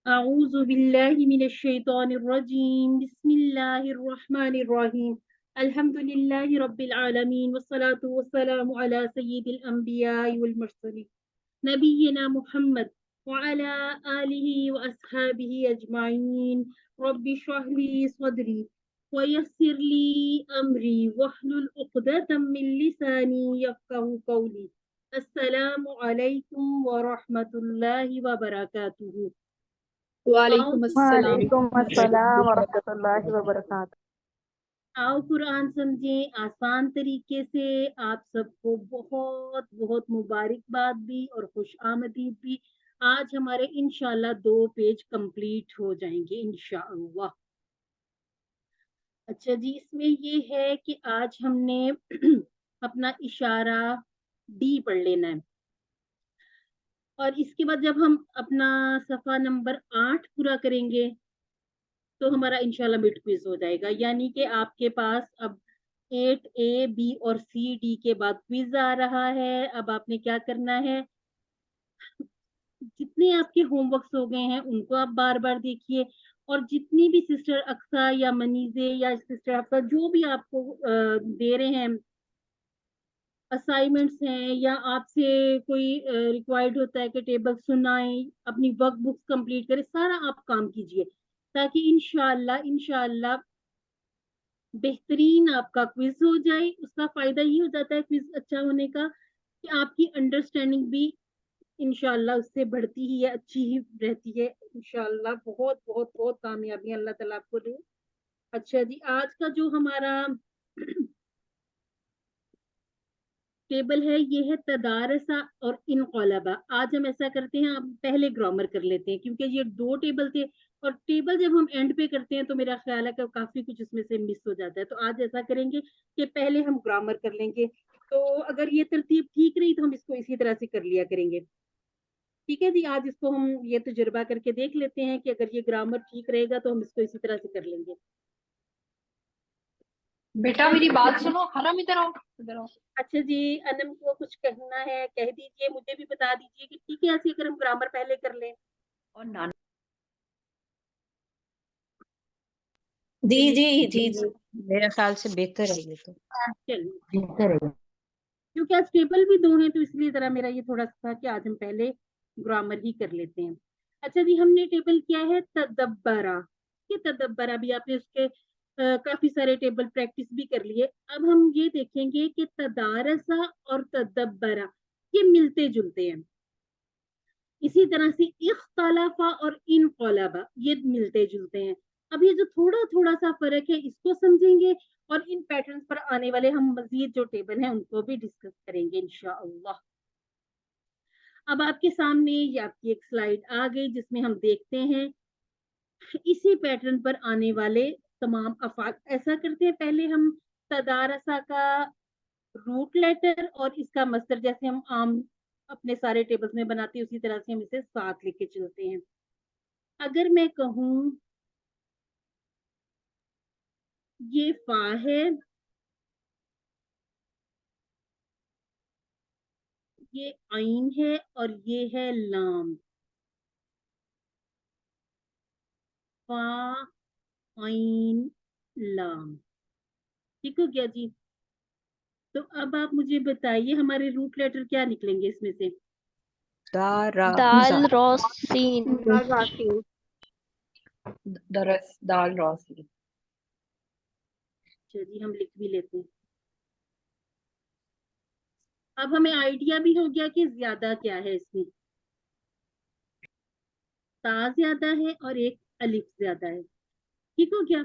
أعوذ بالله من الشيطان الرجيم بسم الله الرحمن الرحيم الحمد لله رب العالمين والصلاة والسلام على سيد الأنبياء والمرسلين نبينا محمد وعلى آله وأصحابه أجمعين رب اشرح لي صدري ويسر لي أمري واحلل عقدة من لساني يفقه قولي السلام عليكم ورحمة الله وبركاته. آؤ وعلیکم السلام وعلیکم السلام ورحمۃ اللہ وبرکاتہ۔ آؤ قرآن سمجھیں آسان طریقے سے۔ آپ سب کو بہت بہت مبارکباد بھی اور خوش آمدید بھی۔ آج ہمارے انشاءاللہ 2 پیج کمپلیٹ ہو جائیں گے انشاءاللہ۔ اچھا جی، اس میں یہ ہے کہ آج ہم نے اپنا اشارہ ڈی پڑھ لینا ہے، اور اس کے بعد جب ہم اپنا صفحہ نمبر 8 پورا کریں گے تو ہمارا انشاءاللہ مڈ کوئز ہو جائے گا، یعنی کہ آپ کے پاس اب 8A B اور C D کے بعد کوئز آ رہا ہے۔ اب آپ نے کیا کرنا ہے، جتنے آپ کے ہوم ورکس ہو گئے ہیں ان کو آپ بار بار دیکھیے، اور جتنی بھی سسٹر اقصیٰ یا منیزے یا سسٹر حفصہ جو بھی آپ کو دے رہے ہیں اسائنمنٹس ہیں، یا آپ سے کوئی ریکوائرڈ ہوتا ہے کہ ٹیبل سنائیں، اپنی ورک بکس کمپلیٹ کریں، سارا آپ کام کیجئے تاکہ انشاءاللہ بہترین آپ کا کوئز ہو جائے۔ اس کا فائدہ یہ ہو جاتا ہے کوئز اچھا ہونے کا کہ آپ کی انڈرسٹینڈنگ بھی انشاءاللہ اس سے بڑھتی ہی ہے، اچھی ہی رہتی ہے انشاءاللہ۔ بہت بہت بہت کامیابیاں اللہ تعالیٰ آپ کو دے۔ اچھا جی، آج کا جو ہمارا ٹیبل ہے یہ ہے تدارسہ اور انقلبہ۔ آج ہم ایسا کرتے ہیں، آپ پہلے گرامر کر لیتے ہیں کیونکہ یہ 2 ٹیبل تھے، اور ٹیبل جب ہم اینڈ پہ کرتے ہیں تو میرا خیال ہے کہ کافی کچھ اس میں سے مس ہو جاتا ہے، تو آج ایسا کریں گے کہ پہلے ہم گرامر کر لیں گے۔ تو اگر یہ ترتیب ٹھیک رہی تو ہم اس کو اسی طرح سے کر لیا کریں گے۔ ٹھیک ہے جی، آج اس کو ہم یہ تجربہ کر کے دیکھ لیتے ہیں کہ اگر یہ گرامر ٹھیک رہے گا تو ہم اس کو اسی طرح سے کر لیں گے۔ بیٹا اچھا میری جی، بات سنو، حرم ادھر آؤ ادھر آؤ۔ اچھا جی، انم کو کچھ کہنا ہے کہہ دیجئے، مجھے بھی بتا دیجئے کہ ٹھیک ہے ایسے اگر ہم گرامر پہلے کر لیں۔ اور نانا جی چلیے جی جی جی میرے خیال سے بہتر ہے یہ تو۔ چلیے کیونکہ آج ٹیبل بھی 2 ہیں تو اس لیے ذرا میرا یہ تھوڑا سا تھا کہ آج ہم پہلے گرامر ہی کر لیتے ہیں۔ اچھا جی، ہم نے ٹیبل کیا ہے تدبرا، یہ تدبرا بھی آپ نے اس کے کافی سارے ٹیبل پریکٹس بھی کر لیے۔ اب ہم یہ دیکھیں گے کہ تدارسا اور تدبرا یہ ملتے جلتے ہیں، اسی طرح سے اختلافا اور انقلابا یہ ملتے جلتے ہیں۔ اب یہ جو تھوڑا تھوڑا سا فرق ہے اس کو سمجھیں گے، اور ان پیٹرنز پر آنے والے ہم مزید جو ٹیبل ہیں ان کو بھی ڈسکس کریں گے انشاءاللہ۔ اب آپ کے سامنے یہ آپ کی ایک سلائیڈ آ گئی جس میں ہم دیکھتے ہیں اسی پیٹرن پر آنے والے تمام افعال۔ ایسا کرتے ہیں پہلے ہم تدارسا کا روٹ لیٹر اور اس کا مصدر جیسے ہم عام اپنے سارے ٹیبلز میں بناتے ہیں اسی طرح سے ہم اسے ساتھ لے کے چلتے ہیں۔ اگر میں کہوں یہ فا ہے، یہ عین ہے، اور یہ ہے لام، فا عین لام، ٹھیک ہو گیا جی؟ تو اب آپ مجھے بتائیے ہمارے روٹ لیٹر کیا نکلیں گے اس میں سے؟ دال رو سین دال روسی۔ اچھا جی، ہم لکھ بھی لیتے ہیں۔ اب ہمیں آئیڈیا بھی ہو گیا کہ زیادہ کیا ہے اس میں، تا زیادہ ہے اور ایک الف زیادہ ہے، ٹھیک ہو گیا؟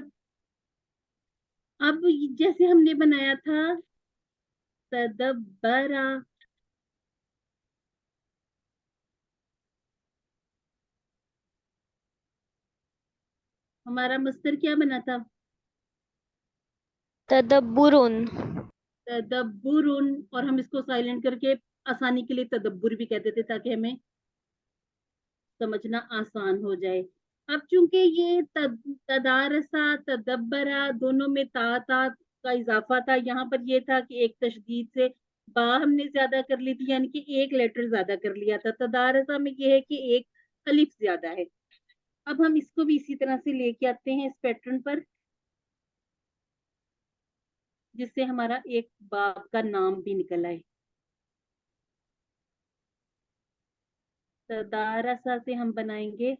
اب جیسے ہم نے بنایا تھا تدبرا، ہمارا مصدر کیا بنا تھا؟ تدبرن، تدبرن، اور ہم اس کو سائلنٹ کر کے آسانی کے لیے تدبر بھی کہتے تھے تاکہ ہمیں سمجھنا آسان ہو جائے۔ اب چونکہ یہ تدارسا تدبرا دونوں میں تا کا اضافہ تھا، یہاں پر یہ تھا کہ ایک تشدید سے با ہم نے زیادہ کر لی تھی، یعنی کہ ایک لیٹر زیادہ کر لیا تھا۔ تدارسا میں یہ ہے کہ ایک الف زیادہ ہے، اب ہم اس کو بھی اسی طرح سے لے کے آتے ہیں اس پیٹرن پر، جس سے ہمارا ایک باب کا نام بھی نکل آئے. تدارسا سے ہم بنائیں گے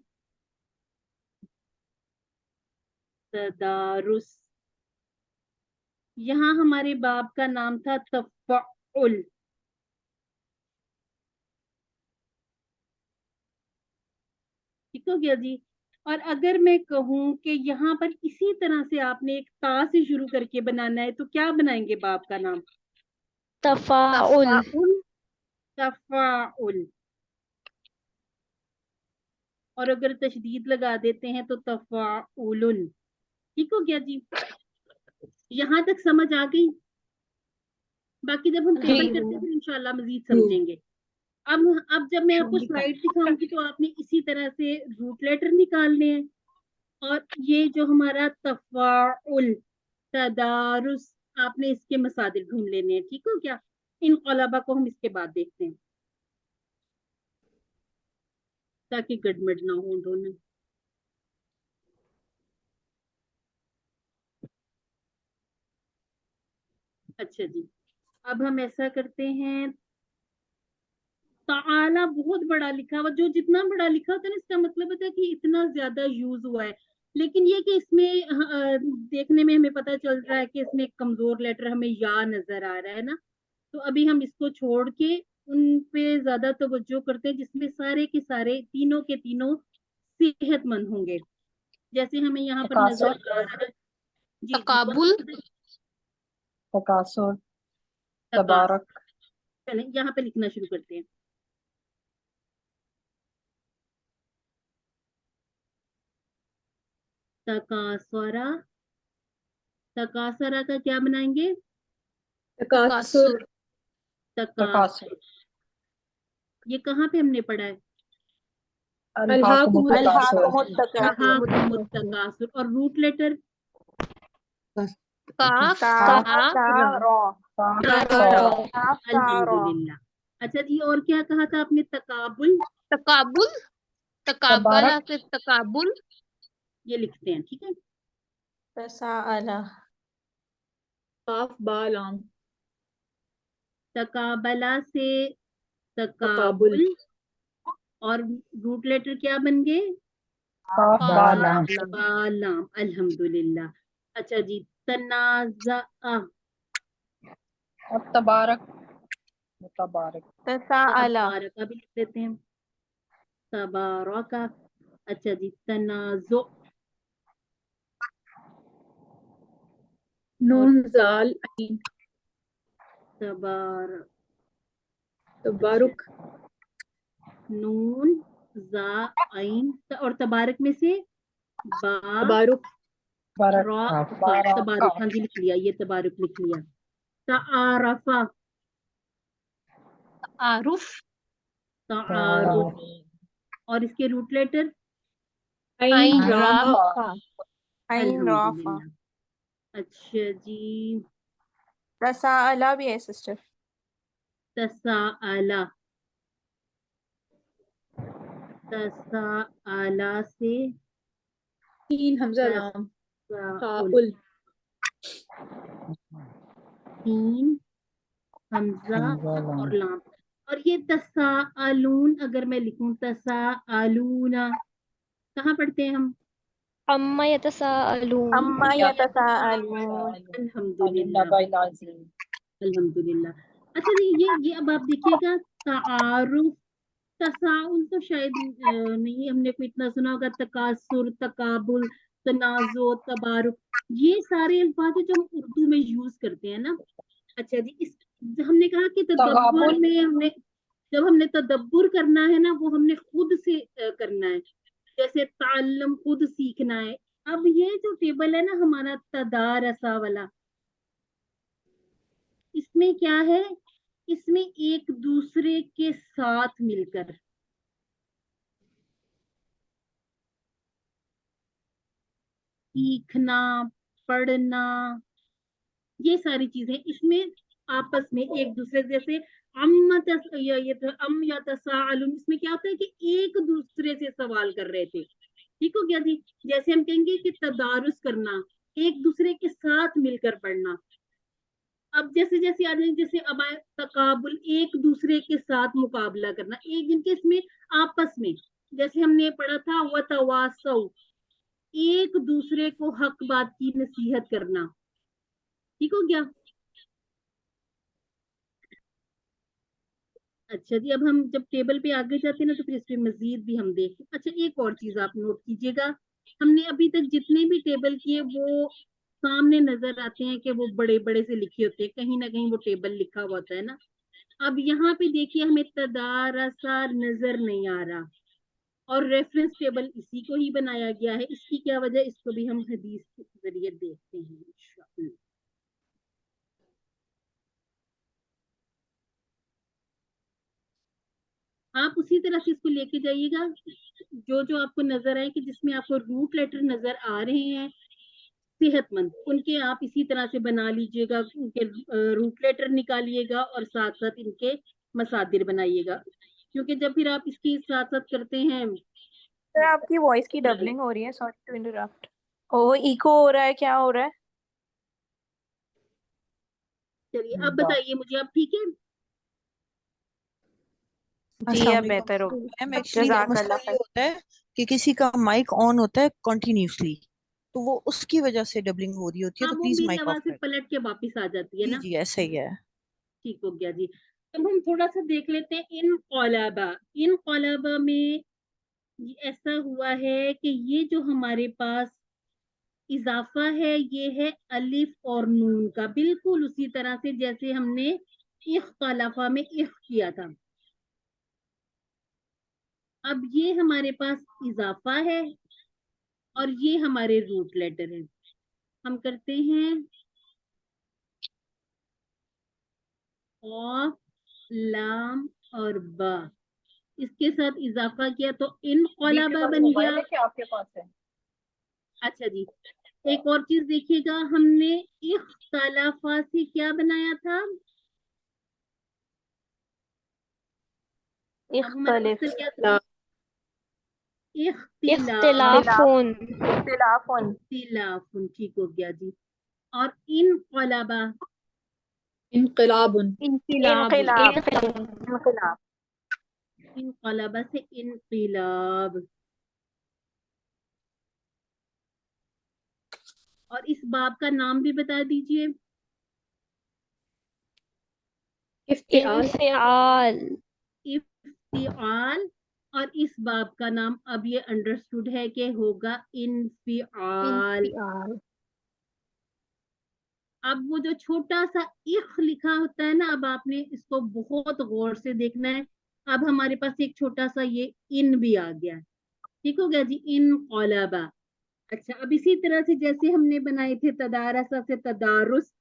تدارس. یہاں ہمارے باب کا نام تھا تفعل. ٹھیک ہو گیا جی. اور اگر میں کہوں کہ یہاں پر اسی طرح سے آپ نے ایک تا سے شروع کر کے بنانا ہے تو کیا بنائیں گے باب کا نام؟ تفاعل. تفاعل. اور اگر تشدید لگا دیتے ہیں تو تفاعل. ٹھیک ہو گیا جی. یہاں تک سمجھ آ گئی؟ باقی جب ہم ٹیبل کرتے ہیں پھر انشاءاللہ مزید سمجھیں گے. اب جب میں آپ کو سلائڈ دکھاؤں گی تو آپ نے اسی طرح سے روٹ لیٹر نکالنے ہیں. اور یہ جو ہمارا تفاعل تدارس، آپ نے اس کے مصادر ڈھونڈ لینے ہیں. ٹھیک ہو کیا؟ انقلابہ کو ہم اس کے بعد دیکھتے ہیں تاکہ گڑبڑ نہ ہو دونوں. اچھا جی، اب ہم ایسا کرتے ہیں. تعالی بہت بڑا لکھا ہوا، جو جتنا بڑا لکھا ہوتا ہے نا اس کا مطلب ہوتا ہے کہ اتنا زیادہ یوز ہوا ہے. لیکن یہ کہ اس میں دیکھنے میں ہمیں پتہ چل رہا ہے کہ اس میں ایک کمزور لیٹر ہمیں یا نظر آ رہا ہے نا. تو ابھی ہم اس کو چھوڑ کے ان پہ زیادہ توجہ کرتے ہیں جس میں سارے کے سارے تینوں کے تینوں صحت مند ہوں گے. جیسے ہمیں یہاں پر نظر آ رہا ہے جی تقابل. تکاثر، تبارک. چلیں یہاں پہ لکھنا شروع کرتے ہیں. تکاثرا. تکاثرا کا کیا بنائیں گے؟ تکاثر. تکاثر. یہ کہاں پہ ہم نے پڑھا ہے؟ الہاکم التکاثر. اور روٹ لیٹر کاف الحمدللہ. اچھا جی، اور کیا کہا تھا آپ نے؟ تقابل. تقابل. تقابلہ سے تقابل. یہ لکھتے ہیں ٹھیک ہے. تساءل. کاف با لام. تقابلہ سے تقابل. اور روٹ لیٹر کیا بن گئے؟ لام. الحمدللہ. اچھا جی، تنازع. تبارک، متبارک. تساءل. تبارک بھی لکھ دیتے ہیں. تبارک. اچھا جی، تنازع. نون زال عین. تبارک. نون زا عین. اور تبارک میں سے با تبارک. را تبارک. ہاں جی لکھ لیا، یہ تبارک لکھ لیا. تعارفا. تعارف. تعارف. اور اس کے روٹ لیٹر عین را. را. عین را. الحمدللہ. اچھا جی، تساءل بھی ہے سسٹر. تساءلہ. تساءلہ سے تین حمزہ لام. تساؤل. تین حمزہ اور لام. اور یہ تساءلون اگر میں لکھوں تساءلون، کہاں پڑھتے ہیں ہم؟ اما یتساءلون. اما یتساءلون. الحمدللہ. الحمدللہ. اچھا جی، یہ اب آپ دیکھیے گا. تعارف. تساؤل تو شاید نہیں ہم نے کوئی اتنا سنا ہوگا. تکاثر، تقابل، تنازع، تبارک، یہ سارے الفاظ جو ہم اردو میں یوز کرتے ہیں نا. اچھا جی، ہم نے کہا کہ تدبر میں جب ہم نے تدبر کرنا ہے نا وہ ہم نے خود سے کرنا ہے. جیسے تعلم خود سیکھنا ہے. اب یہ جو ٹیبل ہے نا ہمارا تدارسا والا، اس میں کیا ہے؟ اس میں ایک دوسرے کے ساتھ مل کر سیکھنا، پڑھنا، یہ ساری چیزیں اس میں آپس میں ایک دوسرے جیسے ام یا تساءلون، اس میں کیا ہوتا ہے کہ ایک دوسرے سے سوال کر رہے تھے. ٹھیک ہو گیا جی. جیسے ہم کہیں گے کہ تدارس کرنا, ایک دوسرے کے ساتھ مل کر پڑھنا. اب جیسے جیسے آ جائیں, جیسے اب آئے تقابل, ایک دوسرے کے ساتھ مقابلہ کرنا, ایک جن کے اس میں آپس میں, جیسے ہم نے پڑھا تھا وتواصوا, ایک دوسرے کو حق بات کی نصیحت کرنا. ٹھیک ہو گیا. اچھا جی, اب ہم جب ٹیبل پہ آگے جاتے ہیں نا تو پھر اس پہ مزید بھی ہم دیکھیں. اچھا ایک اور چیز آپ نوٹ کیجئے گا, ہم نے ابھی تک جتنے بھی ٹیبل کیے وہ سامنے نظر آتے ہیں کہ وہ بڑے بڑے سے لکھے ہوتے ہیں, کہیں نہ کہیں وہ ٹیبل لکھا ہوا ہوتا ہے نا. اب یہاں پہ دیکھیے ہمیں تدارسا نظر نہیں آ رہا, اور ریفرنس ٹیبل اسی کو ہی بنایا گیا ہے. اس کی کیا وجہ, اس کو بھی ہم حدیث کے ذریعے دیکھتے ہیں انشاءاللہ. آپ اسی طرح سے اس کو لے کے جائیے گا, جو جو آپ کو نظر آئے کہ جس میں آپ کو روٹ لیٹر نظر آ رہے ہیں صحت مند, ان کے آپ اسی طرح سے بنا لیجئے گا, ان کے روٹ لیٹر نکالیے گا اور ساتھ ساتھ ان کے مصادر بنائیے گا. کیونکہ جب پھر آپ اس کی ساتھ ساتھ کرتے ہیں. سر آپ کی وائس کی ڈبلنگ ہو رہی ہے, سوری ٹو انٹرپٹ. او ایکو ہو رہا ہے, کیا ہو رہا ہے؟ چلیے اب بتائیے مجھے, آپ ٹھیک ہے؟ جی اب بہتر ہو گیا. ایکچولی جزاک مسئلہ اللہ یہ خیر. ہوتا ہے کہ کسی کا مائک آن ہوتا ہے کنٹینیوسلی, تو وہ اس کی وجہ سے ڈبلنگ ہو رہی ہوتی ہے, ہاں, تو وہ پلیز میری مائک آف آواز سے کر پلٹ کے واپس آ جاتی ہے جی نا. جی ایسا ہی ہے. ٹھیک ہو گیا جی. اب ہم تھوڑا سا دیکھ لیتے ہیں انقلابہ. انقلابہ میں ایسا ہوا ہے کہ یہ جو ہمارے پاس اضافہ ہے یہ ہے الف اور نون کا, بالکل اسی طرح سے جیسے ہم نے اختلافہ میں کیا تھا. اب یہ ہمارے پاس اضافہ ہے اور یہ ہمارے روٹ لیٹر ہیں. ہم کرتے ہیں قاف, لام اور با, اس کے ساتھ اضافہ کیا تو انقلابہ بن گیا. موبائل ہے کہ آپ کے پاس ہے؟ اچھا جی, ایک اور چیز دیکھیے گا, ہم نے اختلافہ سے کیا بنایا تھا؟ اب ہمارا اختلف, مقصد کیا تھا؟ اختلاف. اختلاف. اختلاف, ٹھیک ہو گیا جی. اور انقلابہ, انقلاب. انقلاب. انقلابہ سے انقلاب. اور اس باب کا نام بھی بتا دیجئے. افتعال. انفعال. افتعال. اور اس باب کا نام اب یہ انڈرسٹوڈ ہے کہ ہوگا انفعال. اب وہ جو چھوٹا سا اخ لکھا ہوتا ہے نا, اب آپ نے اس کو بہت غور سے دیکھنا ہے. اب ہمارے پاس ایک چھوٹا سا یہ ان بھی آ گیا. ٹھیک ہو گیا جی, انقلابہ. اچھا, اب اسی طرح سے جیسے ہم نے بنائے تھے تدارسہ سے تدارس,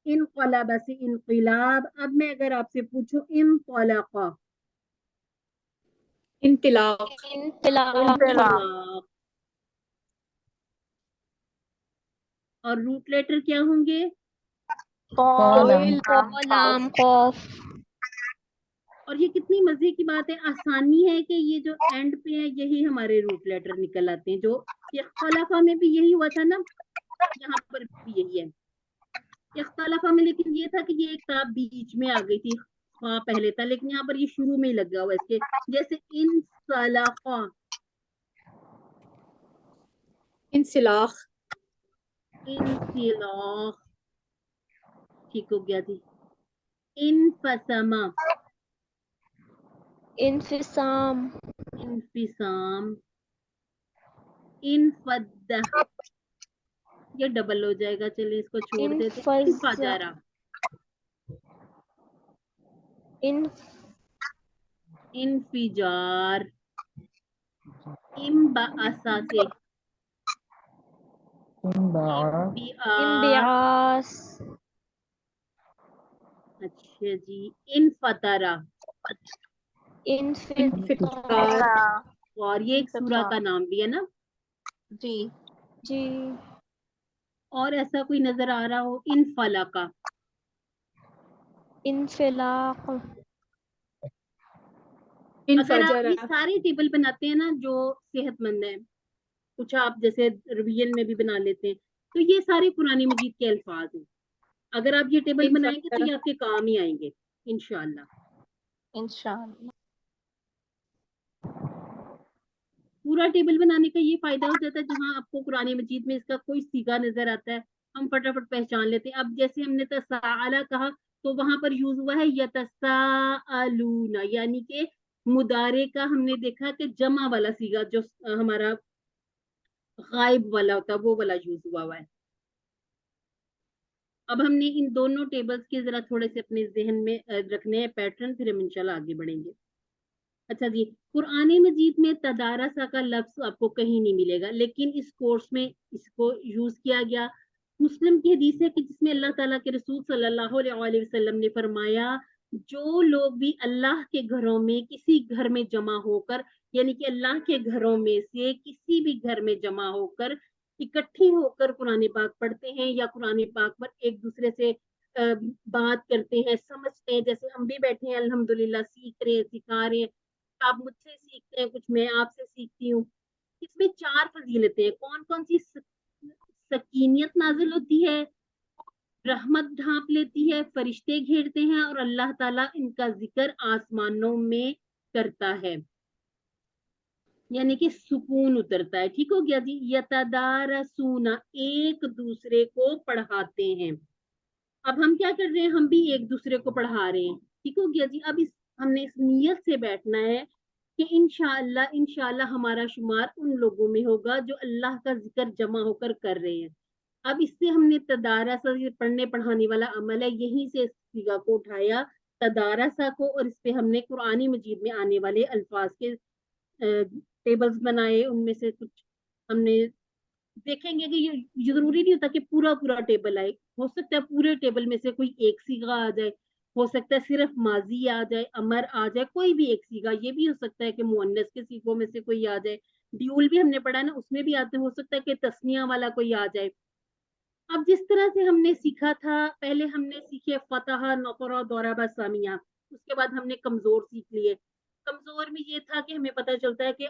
انقلابہ سے انقلاب. اب میں اگر آپ سے پوچھوں انطلقہ, انطلاق. انطلاق. اور روٹ لیٹر کیا ہوں گے؟ لام. اور یہ کتنی مزے کی بات ہے, آسانی ہے کہ یہ جو اینڈ پہ ہے یہی ہمارے روٹ لیٹر نکل آتے ہیں. جو اختلافہ میں بھی یہی ہوا تھا نا, یہاں پر بھی یہی ہے. اختلافہ میں لیکن یہ تھا کہ یہ ایک تاب بیچ میں آ گئی تھی, ہاں پہلے تھا, لیکن یہاں پر یہ شروع میں ہی لگا ہوا اس کے, جیسے انسلاخہ, انسلاخ. انسلاخ. ٹھیک ہو گیا جی. انفسما, انفصام. انفصام. انفدہ, یہ ڈبل ہو جائے گا, چلیں اس کو چھوڑ دیتے. انفجارہ, انفجار. انبعثہ سے انبعاث. اچھا جی. انفطرہ, انفطار. اور یہ ایک سورہ کا نام بھی ہے نا. جی جی. اور ایسا کوئی نظر آ رہا ہو؟ انفلقہ, انفلاق. اگر آپ انفجر. یہ سارے ٹیبل بناتے ہیں نا جو صحت مند ہے, کچھ آپ جیسے رویل میں بھی بنا لیتے ہیں. تو یہ سارے قرآن مجید کے الفاظ ہیں. اگر آپ یہ ٹیبل بنائیں گے تو یہ آپ کے کام ہی آئیں گے انشاءاللہ. انشاءاللہ. پورا ٹیبل بنانے کا یہ فائدہ ہو جاتا ہے جہاں آپ کو قرآن مجید میں اس کا کوئی صیغہ نظر آتا ہے ہم فٹافٹ پہچان لیتے ہیں. اب جیسے ہم نے تساءلہ کہا تو وہاں پر یوز ہوا ہے یتساءلون، یعنی کہ مضارع کا ہم نے دیکھا کہ جمع والا صیغہ جو ہمارا غائب والا ہوتا ہے وہ والا یوز ہوا ہے. اب ہم نے ان دونوں ٹیبلز کے ذرا تھوڑے سے اپنے ذہن میں رکھنے ہیں پیٹرن، پھر ہم انشاءاللہ آگے بڑھیں گے. اچھا جی، قرآن مجید میں تدارسا کا لفظ آپ کو کہیں نہیں ملے گا، لیکن اس کورس میں اس کو یوز کیا گیا. مسلم کی حدیث ہے کہ جس میں اللہ تعالیٰ کے رسول صلی اللہ علیہ وسلم نے فرمایا جو لوگ بھی اللہ کے گھروں میں کسی گھر میں جمع ہو کر، یعنی کہ اللہ کے گھروں میں سے کسی بھی گھر میں جمع ہو کر اکٹھے ہو کر قرآن پاک پڑھتے ہیں یا قرآن پاک پر ایک دوسرے سے بات کرتے ہیں، سمجھتے ہیں، جیسے ہم بھی بیٹھے ہیں الحمدللہ سیکھ رہے ہیں، سکھا رہے ہیں، آپ مجھ سے سیکھتے ہیں کچھ، میں آپ سے سیکھتی ہوں. اس میں 4 فضیلتیں ہیں. کون کون سی؟ سکینیت نازل ہوتی ہے، رحمت ڈھانپ لیتی ہے، فرشتے گھیرتے ہیں اور اللہ تعالیٰ ان کا ذکر آسمانوں میں کرتا ہے، یعنی کہ سکون اترتا ہے. ٹھیک ہو گیا جی. یتدارسون، ایک دوسرے کو پڑھاتے ہیں. اب ہم کیا کر رہے ہیں؟ ہم بھی ایک دوسرے کو پڑھا رہے ہیں. ٹھیک ہو گیا جی. اب ہم نے اس نیت سے بیٹھنا ہے کہ انشاءاللہ ہمارا شمار ان لوگوں میں ہوگا جو اللہ کا ذکر جمع ہو کر رہے ہیں. اب اس سے ہم نے تدارسا، پڑھنے پڑھانے والا عمل ہے، یہیں سے اس صیغہ کو اٹھایا تدارسا کو، اور اس پہ ہم نے قرآن مجید میں آنے والے الفاظ کے ٹیبلز بنائے. ان میں سے کچھ ہم نے دیکھیں گے کہ یہ ضروری نہیں ہوتا کہ پورا ٹیبل آئے. ہو سکتا ہے پورے ٹیبل میں سے کوئی ایک صیغہ آ جائے، ہو سکتا ہے صرف ماضی آ جائے، امر آ جائے، کوئی بھی ایک صیغہ. یہ بھی ہو سکتا ہے کہ مؤنث کے صیغوں میں سے کوئی آ جائے. ڈیول بھی ہم نے پڑھا ہے نا، اس میں بھی آتے. ہو سکتا ہے کہ تسنیہ والا کوئی آ جائے. اب جس طرح سے ہم نے سیکھا تھا، پہلے ہم نے سیکھے فتح، نقر، ضرب، سامیہ، اس کے بعد ہم نے کمزور سیکھ لیے. کمزور میں یہ تھا کہ ہمیں پتہ چلتا ہے کہ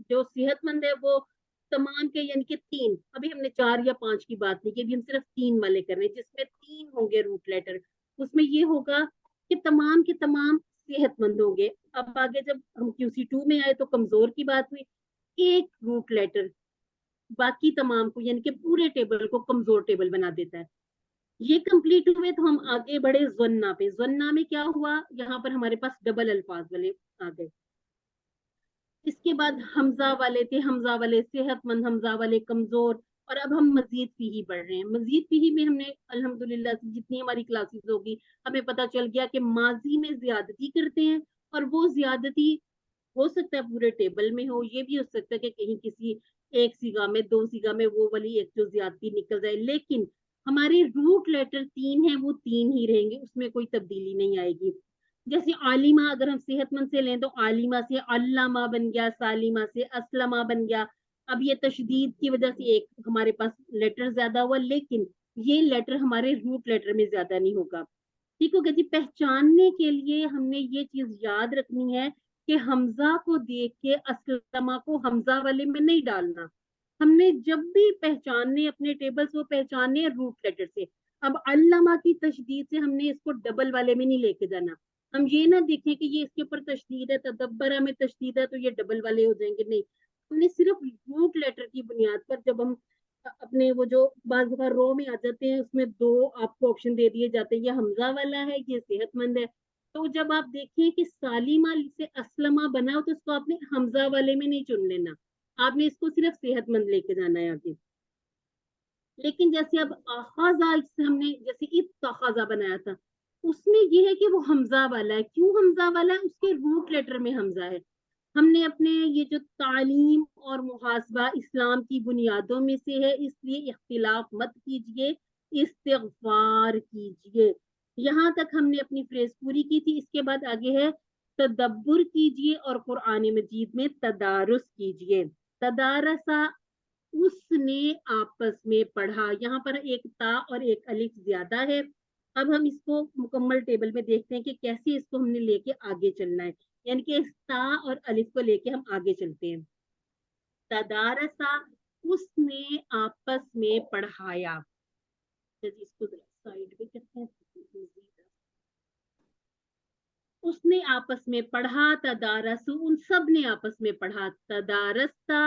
جو صحت مند ہے وہ تمام کے، یعنی کہ 3، ابھی ہم نے 4 یا 5 کی بات نہیں کی، ابھی ہم صرف 3 والے کر رہے ہیں جس میں 3 ہوں گے روٹ لیٹر. اس میں یہ ہوگا کہ تمام کے تمام صحت مند ہوں گے. اب آگے جب ہم QC2 میں آئے تو کمزور کی بات ہوئی، ایک روٹ لیٹر باقی تمام کو، یعنی کہ پورے ٹیبل کو کمزور ٹیبل بنا دیتا ہے. یہ کمپلیٹ ہوئے تو ہم آگے بڑھے ظنہ پہ. ظنہ میں کیا ہوا؟ یہاں پر ہمارے پاس ڈبل الفاظ والے آ گئے. اس کے بعد حمزہ والے تھے، حمزہ والے صحت مند، حمزہ والے کمزور. اور اب ہم مزید فیہی پڑھ رہے ہیں. مزید فیہی میں ہم نے الحمدللہ جتنی ہماری کلاسز ہوگی ہمیں پتہ چل گیا کہ ماضی میں زیادتی کرتے ہیں، اور وہ زیادتی ہو سکتا ہے پورے ٹیبل میں ہو، یہ بھی ہو سکتا ہے کہ کہیں کسی ایک صیغہ میں، 2 صیغہ میں وہ والی ایک جو زیادتی نکل جائے. لیکن ہمارے روٹ لیٹر 3 ہیں، وہ 3 ہی رہیں گے، اس میں کوئی تبدیلی نہیں آئے گی. جیسے عالمہ اگر ہم صحت مند سے لیں تو عالمہ سے علامہ بن گیا، سالمہ سے اسلمہ بن گیا. اب یہ تشدید کی وجہ سے ایک ہمارے پاس لیٹر زیادہ ہوا، لیکن یہ لیٹر ہمارے روٹ لیٹر میں زیادہ نہیں ہوگا. ٹھیک ہوگا جی. پہچاننے کے لیے ہم نے یہ چیز یاد رکھنی ہے کہ حمزہ کو دیکھ کے اسلمہ کو حمزہ والے میں نہیں ڈالنا. ہم نے جب بھی پہچاننے اپنے ٹیبلز وہ پہچاننے روٹ لیٹر سے. اب علامہ کی تشدید سے ہم نے اس کو ڈبل والے میں نہیں لے کے جانا. ہم یہ نہ دیکھیں کہ یہ اس کے اوپر تشدید ہے، تدبرہ میں تشدید ہے تو یہ ڈبل والے ہو جائیں گے. نہیں، ہم نے صرف روٹ لیٹر کی بنیاد پر، جب ہم اپنے وہ جو بعض دفعہ رو میں آ جاتے ہیں اس میں 2 آپ کو آپشن دے دیے جاتے ہیں، یہ حمزہ والا ہے، یہ صحت مند ہے. تو جب آپ دیکھیں کہ سالمہ سے اسلمہ بنا ہو تو اس کو آپ نے حمزہ والے میں نہیں چن لینا، آپ نے اس کو صرف صحت مند لے کے جانا ہے آگے. لیکن جیسے اب اخذہ ہم نے جیسے اتخذہ بنایا تھا، اس میں یہ ہے کہ وہ حمزہ والا ہے. کیوں حمزہ والا ہے؟ اس کے روٹ لیٹر میں حمزہ ہے. ہم نے اپنے یہ جو تعلیم اور محاسبہ اسلام کی بنیادوں میں سے ہے، اس لیے اختلاف مت کیجئے، استغفار کیجئے. یہاں تک ہم نے اپنی فریز پوری کی تھی. اس کے بعد آگے ہے تدبر کیجئے اور قرآن مجید میں تدارس کیجئے. تدارسا، اس نے آپس میں پڑھا. یہاں پر ایک تا اور ایک الف زیادہ ہے. اب ہم اس کو مکمل ٹیبل میں دیکھتے ہیں کہ کیسے اس کو ہم نے لے کے آگے چلنا ہے، یعنی کہ اس تا اور الف کو لے کے ہم آگے چلتے ہیں. تدارسا उसने आपस में पढ़ाया। इसको साइड पे करते हैं। उसने आपस में पढ़ा, तदारसु उन सब ने आपस में पढ़ा, तदारस्ता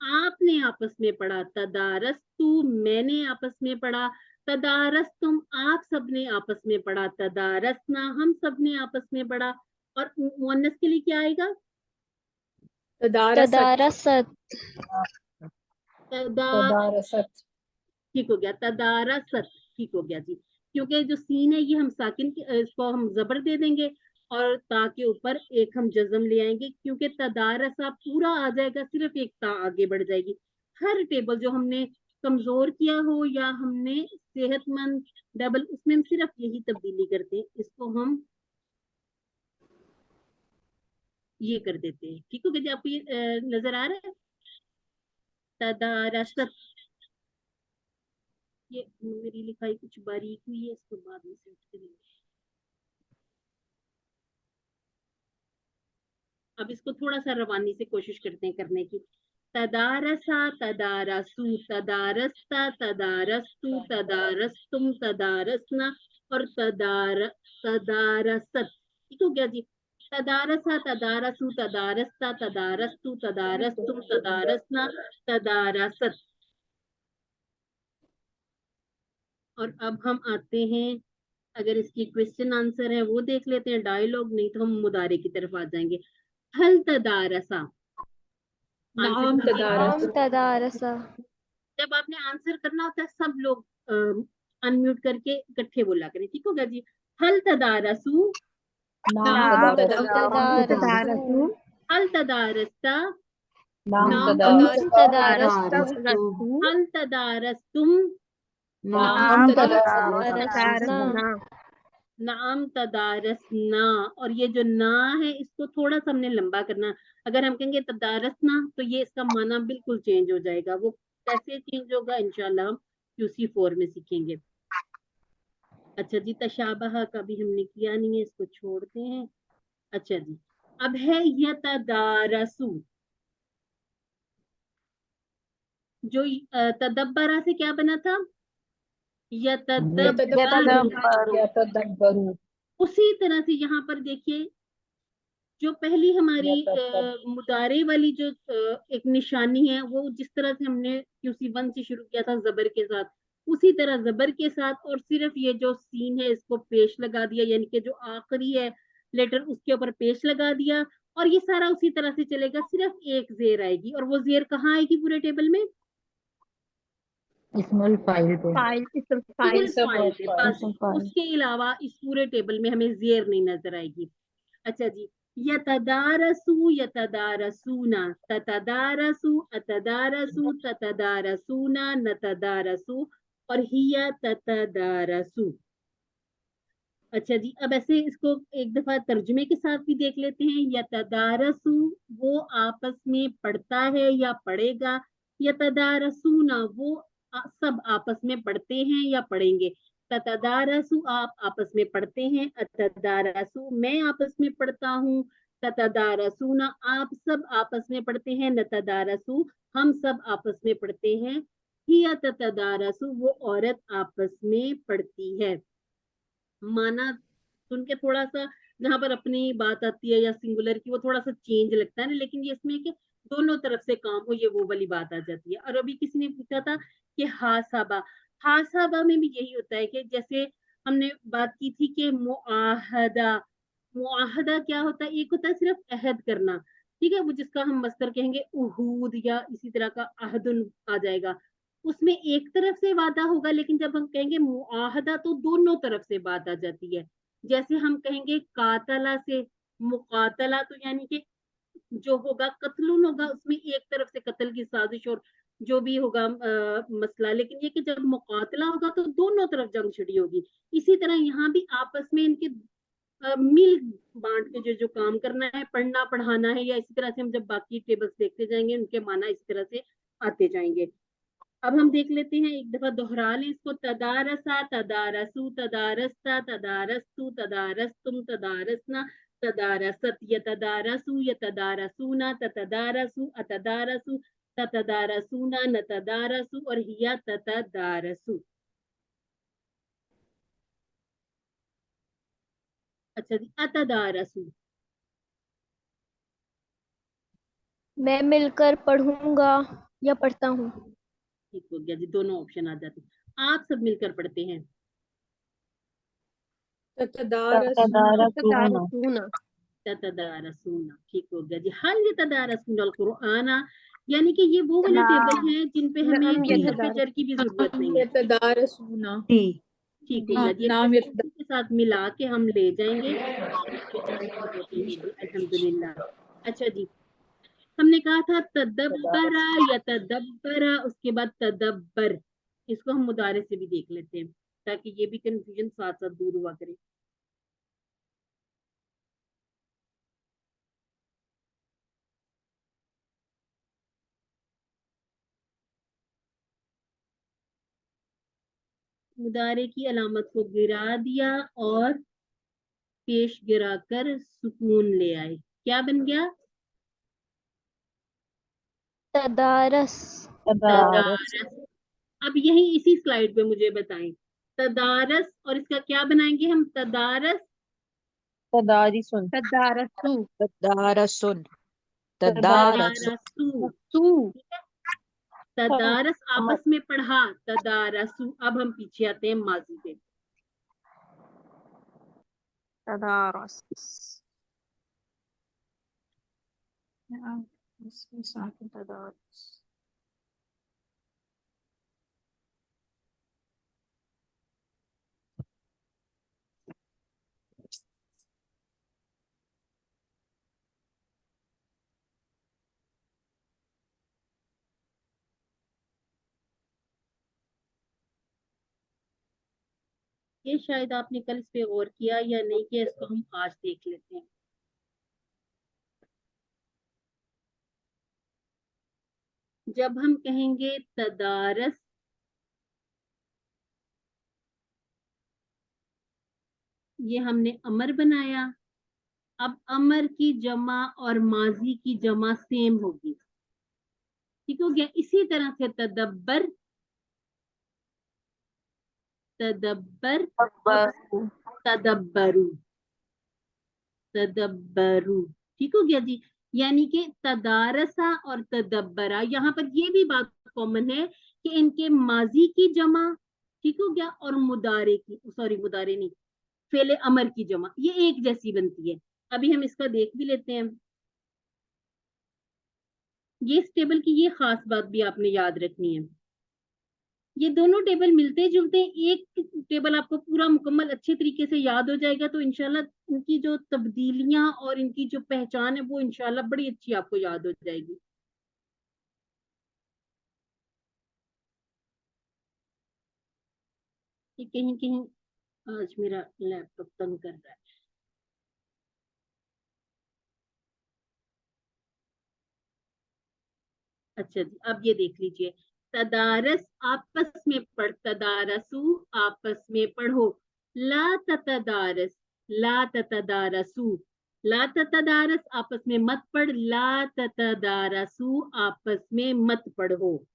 आपने आपस में पढ़ा, तदारस्तु मैंने आपस में पढ़ा, तदारस्तुम आप सब ने आपस में पढ़ा, तदारसना हम सब ने आपस में पढ़ा। और मुअन्नस के लिए क्या आएगा? तदारसत तदारसत तदारसत ठीक हो गया, तदारसत ठीक हो गया जी। क्योंकि जो सीन है ये हम साकिन इसको हम जबर दे देंगे और ता के ऊपर एक हम जज्म ले आएंगे, क्योंकि तदारसा पूरा आ जाएगा, सिर्फ एक ता आगे बढ़ जाएगी। हर टेबल जो हमने कमजोर किया हो या हमने सेहतमंद डबल, उसमें हम सिर्फ यही तब्दीली करते हैं, इसको हम ये कर देते हैं। ठीक हो गया जी? आपको ये नजर आ रहा है? तदारसत, ये मेरी लिखाई कुछ बारीक हुई है, इसको बाद में सेट करेंगे। अब इसको थोड़ा सा रवानी से कोशिश करते हैं करने की। तदारसा, तदारसु, तदारस्ता, तदारस्तु, तदारस्तुम, तदारसना और तदारसत। ठीक हो गया जी? तदारसा, तदारसु, तदारस्ता, तदारस्तु, तदारस्तुम, तदारसना, तदारसत। और अब हम आते हैं, अगर इसकी क्वेश्चन आंसर है वो देख लेते हैं, डायलॉग नहीं तो हम मुदारे की तरफ आ जाएंगे। हल तदारसा, नाम तदारस तदारसा जब आपने आंसर करना होता है सब लोग अनम्यूट करके इकट्ठे बोला करें। ठीक होगा जी? हल तदारसु, नाम तदारसु हल तदारस्ता, नाम तदारस्तु हल तदारस्तुम, नाम नाम तदारसना। और ये जो ना है इसको थोड़ा सा हमने लंबा करना। अगर हम कहेंगे तदारसना तो ये इसका माना बिल्कुल चेंज हो जाएगा। वो कैसे चेंज होगा इंशाल्लाह हम QC4 में सीखेंगे। अच्छा जी, तशाबह का भी हमने किया नहीं है, इसको छोड़ते हैं। अच्छा जी, अब है यतदारसु। जो तदब्बरा से क्या बना था? यतदब्बरू उसी तरह से यहाँ पर देखिए, जो पहली हमारी मुदारे वाली जो एक निशानी है, वो जिस तरह से हमने QC1 से शुरू किया था जबर के साथ, उसी तरह जबर के साथ, और सिर्फ ये जो सीन है इसको पेश लगा दिया, यानी कि जो आखिरी है लेटर उसके ऊपर पेश लगा दिया। और ये सारा उसी तरह से चलेगा, सिर्फ एक जेर आएगी। और वो जेर कहाँ आएगी पूरे टेबल में? इस्मुल फाइल पे इस्मुल फाइल पे, बस। उसके अलावा इस पूरे टेबल में हमें जेर नहीं नजर आएगी। अच्छा जी, यतदारसु, यतदारसूना, ततदारसु, अतदारसु, ततदारसूना, नतदारसु और हिया ततदारसु। अच्छा जी, अब ऐसे इसको एक दफा तर्जुमे के साथ भी देख लेते हैं। यतदारसु वो आपस में पढ़ता है या पढ़ेगा, यतदारसूना वो सब आपस में पढ़ते हैं या पढ़ेंगे, ततदारसु आप आपस में पढ़ते हैं, अतदारसु मैं आपस में पढ़ता हूँ, ततदारसूना आप सब आपस में पढ़ते हैं, नतदारसु हम सब आपस में पढ़ते हैं, हिया ततदारसु वो औरत आपस में पढ़ती है। माना सुन के थोड़ा सा जहां पर अपनी बात आती है या सिंगुलर की, वो थोड़ा सा चेंज लगता है ना, लेकिन ये इसमें कि दोनों तरफ से काम हो, ये वो वाली बात आ जाती है। और अभी किसी ने पूछा था कि हासाबा, हासाबा में भी यही होता है कि जैसे हमने बात की थी कि मुआहदा, मुआहदा क्या होता है? एक होता है सिर्फ अहद करना, ठीक है, वो जिसका हम मस्तर कहेंगे उहूद या इसी तरह का अहदुन आ जाएगा, उसमें एक तरफ से वादा होगा। लेकिन जब हम कहेंगे मुआहदा तो दोनों तरफ से बात आ जाती है। जैसे हम कहेंगे कातला से मुकातला, तो यानी कि जो होगा कत्लुन होगा, उसमें एक तरफ से कत्ल की साजिश और जो भी होगा मसला। लेकिन ये कि जब मुकातला होगा तो दोनों तरफ जंग छिड़ी होगी। इसी तरह यहाँ भी आपस में इनके मिल बांट के जो काम करना है, पढ़ना पढ़ाना है, या इसी तरह से हम जब बाकी टेबल्स देखते जाएंगे उनके माना इस तरह से आते जाएंगे। अब हम देख लेते हैं, एक दफा दोहरा लें इसको। तदारसा, तदारसु, तदारस्ता, तदारस्तु, तदारस्तुम, तदारसना, तदारसत, यतदारसु, यतदारसूना, ततदारसु, अतदारसु, ततदारसूना नतदारसु और हिया ततदारसु। अच्छा जी, अतदारसु मैं मिलकर पढ़ूंगा या पढ़ता हूँ। ठीक हो गया जी, दोनों ऑप्शन आ जाते हैं। आप सब मिलकर पढ़ते हैं। तदारसूना ततदारसूना, ठीक हो गया जी। हल यतदारसूनल कुरआना, यानी कि ये वो वाले टेबल हैं जिन पे हमें नाम कोई हरफ जर की भी जरूरत नहीं है। यतदारसूना ठीक हो गया जी, नाम इसी के साथ मिला के हम ले जाएंगे अल्हम्दुलिल्लाह। अच्छा जी, हमने कहा था तदब्बरा या तदब्बरा, उसके बाद तदब्बर। इसको हम मुदारे से भी देख लेते हैं ताकि ये भी कंफ्यूजन साथ साथ दूर हुआ करे। मुदारे की अलामत को गिरा दिया और पेश गिरा कर सुकून ले आए, क्या बन गया? तदारस तदारस। अब यही इसी स्लाइड पे मुझे बताएं, तदारस और इसका क्या बनाएंगे हम? तदारस तदारिसुन तदारसु तदारसुन तदारसु। सु तदारस आपस में पढ़ा, तदारसु। अब हम पीछे आते हैं माजी पे। तदारस तदारस ये शायद आपने कल इस पे गौर किया या नहीं किया, इसको हम आज देख लेते हैं। जब हम कहेंगे तदारस, ये हमने अमर बनाया। अब अमर की जमा और माजी की जमा सेम होगी, ठीक हो गया। इसी तरह से तदब्बर, तदब्बर, तदब्बरू, तदब्बरू, ठीक हो गया जी। यानी कि तदारसा और तदब्बरा, यहाँ पर ये भी बात कॉमन है कि इनके माजी की जमा, ठीक हो गया, और मुदारे की, सॉरी मुदारे नहीं, फेले अमर की जमा, ये एक जैसी बनती है। अभी हम इसका देख भी लेते हैं। ये इस टेबल की ये खास बात भी आपने याद रखनी है, ये दोनों टेबल मिलते जुलते, एक टेबल आपको पूरा मुकम्मल अच्छे तरीके से याद हो जाएगा तो इंशाल्लाह इनकी जो तब्दीलियां और इनकी जो पहचान है वो इंशाल्लाह बड़ी अच्छी आपको याद हो जाएगी। ये कहीं कहीं आज मेरा लैपटॉप तंग कर रहा है। अच्छा जी, अब ये देख लीजिए, तदारस आपस में पढ़, तदारसू आपस में पढ़ो, ला ततदारस, ला ततदारसू, ला ततदारस आपस में मत पढ़, ला ततदारसू आपस में मत पढ़ो।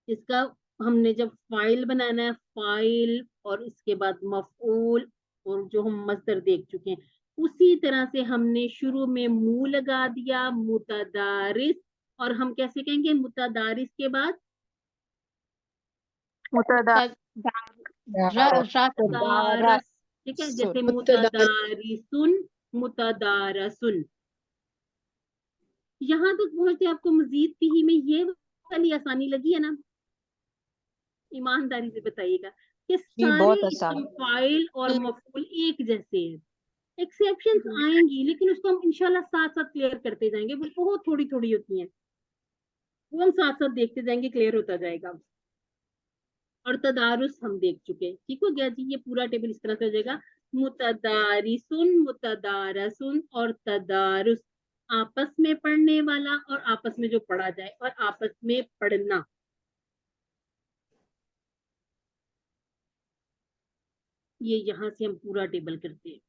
इसका हमने जब फाइल बनाना है, फाइल और इसके बाद मफऊल, और जो हम मस्दर देख चुके हैं, उसी तरह से हमने शुरू में मुंह लगा दिया, मुतदारिस, और हम कैसे कहेंगे मुतदारिस के बाद? मुतदारस मुतदारस, ठीक है, जैसे मुतदारिसुन, मुतदारसुन। यहाँ तक पहुंचते आपको मजीद फीही में ये वाली आसानी लगी है ना? ईमानदारी से बताइएगा कि सारे इसम फाइल और मफूल एक जैसे हैं। एक्सेप्शंस आएंगी लेकिन उसको हम इंशाल्लाह साथ साथ क्लियर करते जाएंगे, वो बहुत थोड़ी थोड़ी होती हैं, वो हम साथ साथ देखते जाएंगे, क्लियर होता जाएगा। और तदारुस हम देख चुके, ठीक हो गया जी। ये पूरा टेबल इस तरह से हो जाएगा, मुतदारिसुन, मुतदारसुन और तदारुस, आपस में पढ़ने वाला और आपस में जो पढ़ा जाए और आपस में पढ़ना। ये यहां से हम पूरा टेबल करते हैं।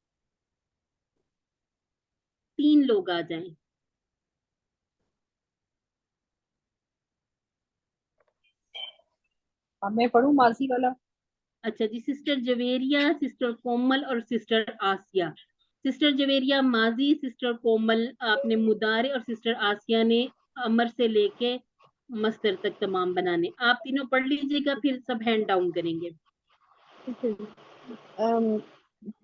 3 लोग आ जाएं, अब मैं पढ़ूं माजी वाला। अच्छा जी, सिस्टर जवेरिया, सिस्टर कोमल और सिस्टर आसिया। सिस्टर जवेरिया माजी, सिस्टर कोमल आपने मुदारे और सिस्टर आसिया ने अमर से लेके मस्तर तक तमाम बनाने। आप तीनों पढ़ लीजिएगा, फिर सब हैंड डाउन करेंगे।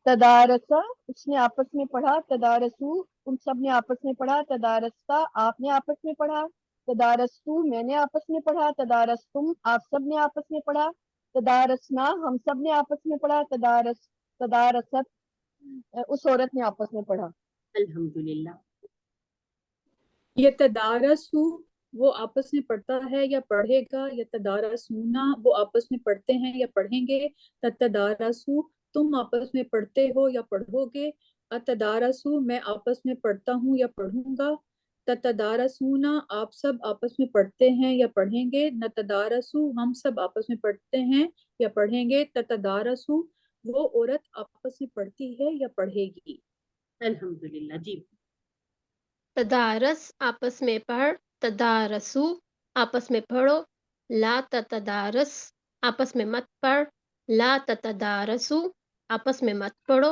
तदारसा उसने आपस में पढ़ा, तदारसू उन सब ने आपस में पढ़ा, तदारस्ता आपने आपस में पढ़ा, तदारस्तु मैंने आपस में पढ़ा, तदारस्तुम आप सब ने आपस में पढ़ा, तदारसना हम सब ने आपस में पढ़ा, तदारसत उस औरत ने आपस में पढ़ा। अल्हम्दुलिल्लाह। ये तदारसु वो आपस में पढ़ता है या पढ़ेगा, या तदारसूना वो आपस में पढ़ते हैं या पढ़ेंगे, तदारसु तुम आपस में पढ़ते हो या पढ़ोगे, अतदारसु मैं आपस में पढ़ता हूँ या पढ़ूंगा, तदारसूना आप सब आपस में पढ़ते हैं या पढ़ेंगे, न तदारसु हम सब आपस में पढ़ते हैं या पढ़ेंगे, तदारसु वो औरत आपस में पढ़ती है या पढ़ेगी। अल्हम्दुलिल्लाह जी। तदारस आपस में पढ़, तदारसू आपस में पढ़ो, ला तदारस आपस में मत पढ़, ला तदारसू आपस में मत पढ़ो,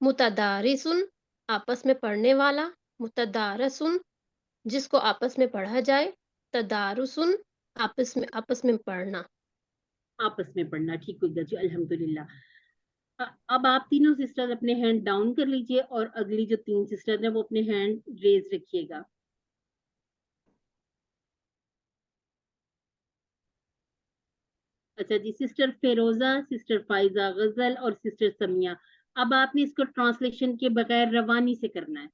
मुतदारिसुन आपस में पढ़ने वाला, मुतदारसुन जिसको आपस में पढ़ा जाए, तदारुसुन आपस में पढ़ना। आपस में पढ़ना, ठीक हो गया जी, अल्हम्दुलिल्लाह। अब आप तीनों सिस्टर अपने हैंड डाउन कर लीजिए और अगली जो 3 सिस्टर हैं वो अपने हैंड रेज रखिएगा। अच्छा जी, सिस्टर फेरोजा, सिस्टर फाइजा गजल और सिस्टर समिया। अब आपने इसको ट्रांसलेशन के बगैर रवानी से करना है।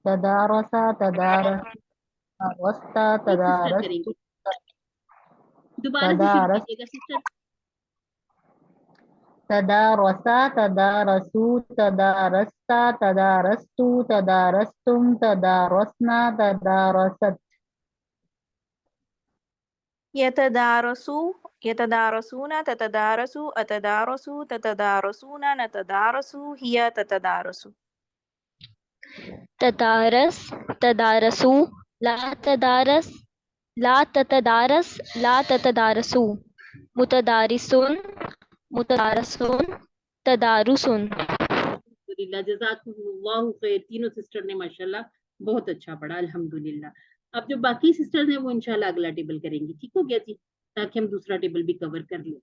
तदारसा तदारस्ता एक सिस्टर तदारस्तु करेंगे, दोबारा से शुरू तदारस कीजिएगा सिस्टर। तदारसा तदारसु तदारस्ता तदारस्तु तदारस्तुम तदारसना तदारसत यतदारसु यतदारसूना ततदारसु अतदारसु ततदारसूना नतदारसु हिय ततदारसु। तदारस तदारसू ला तदारस ला तदारस ला तदारसू, मुतदारिसुन मुतदारसुन तदारुसुन। अल्हम्दुलिल्लाह, जज़ाकुमुल्लाहु खैर। तीनों सिस्टर ने माशाल्लाह बहुत अच्छा पढ़ा, अल्हम्दुलिल्लाह। अब जो बाकी सिस्टर्स हैं वो इंशाल्लाह अगला टेबल करेंगी, ठीक हो गया जी, ताकि हम दूसरा टेबल भी कवर कर लें।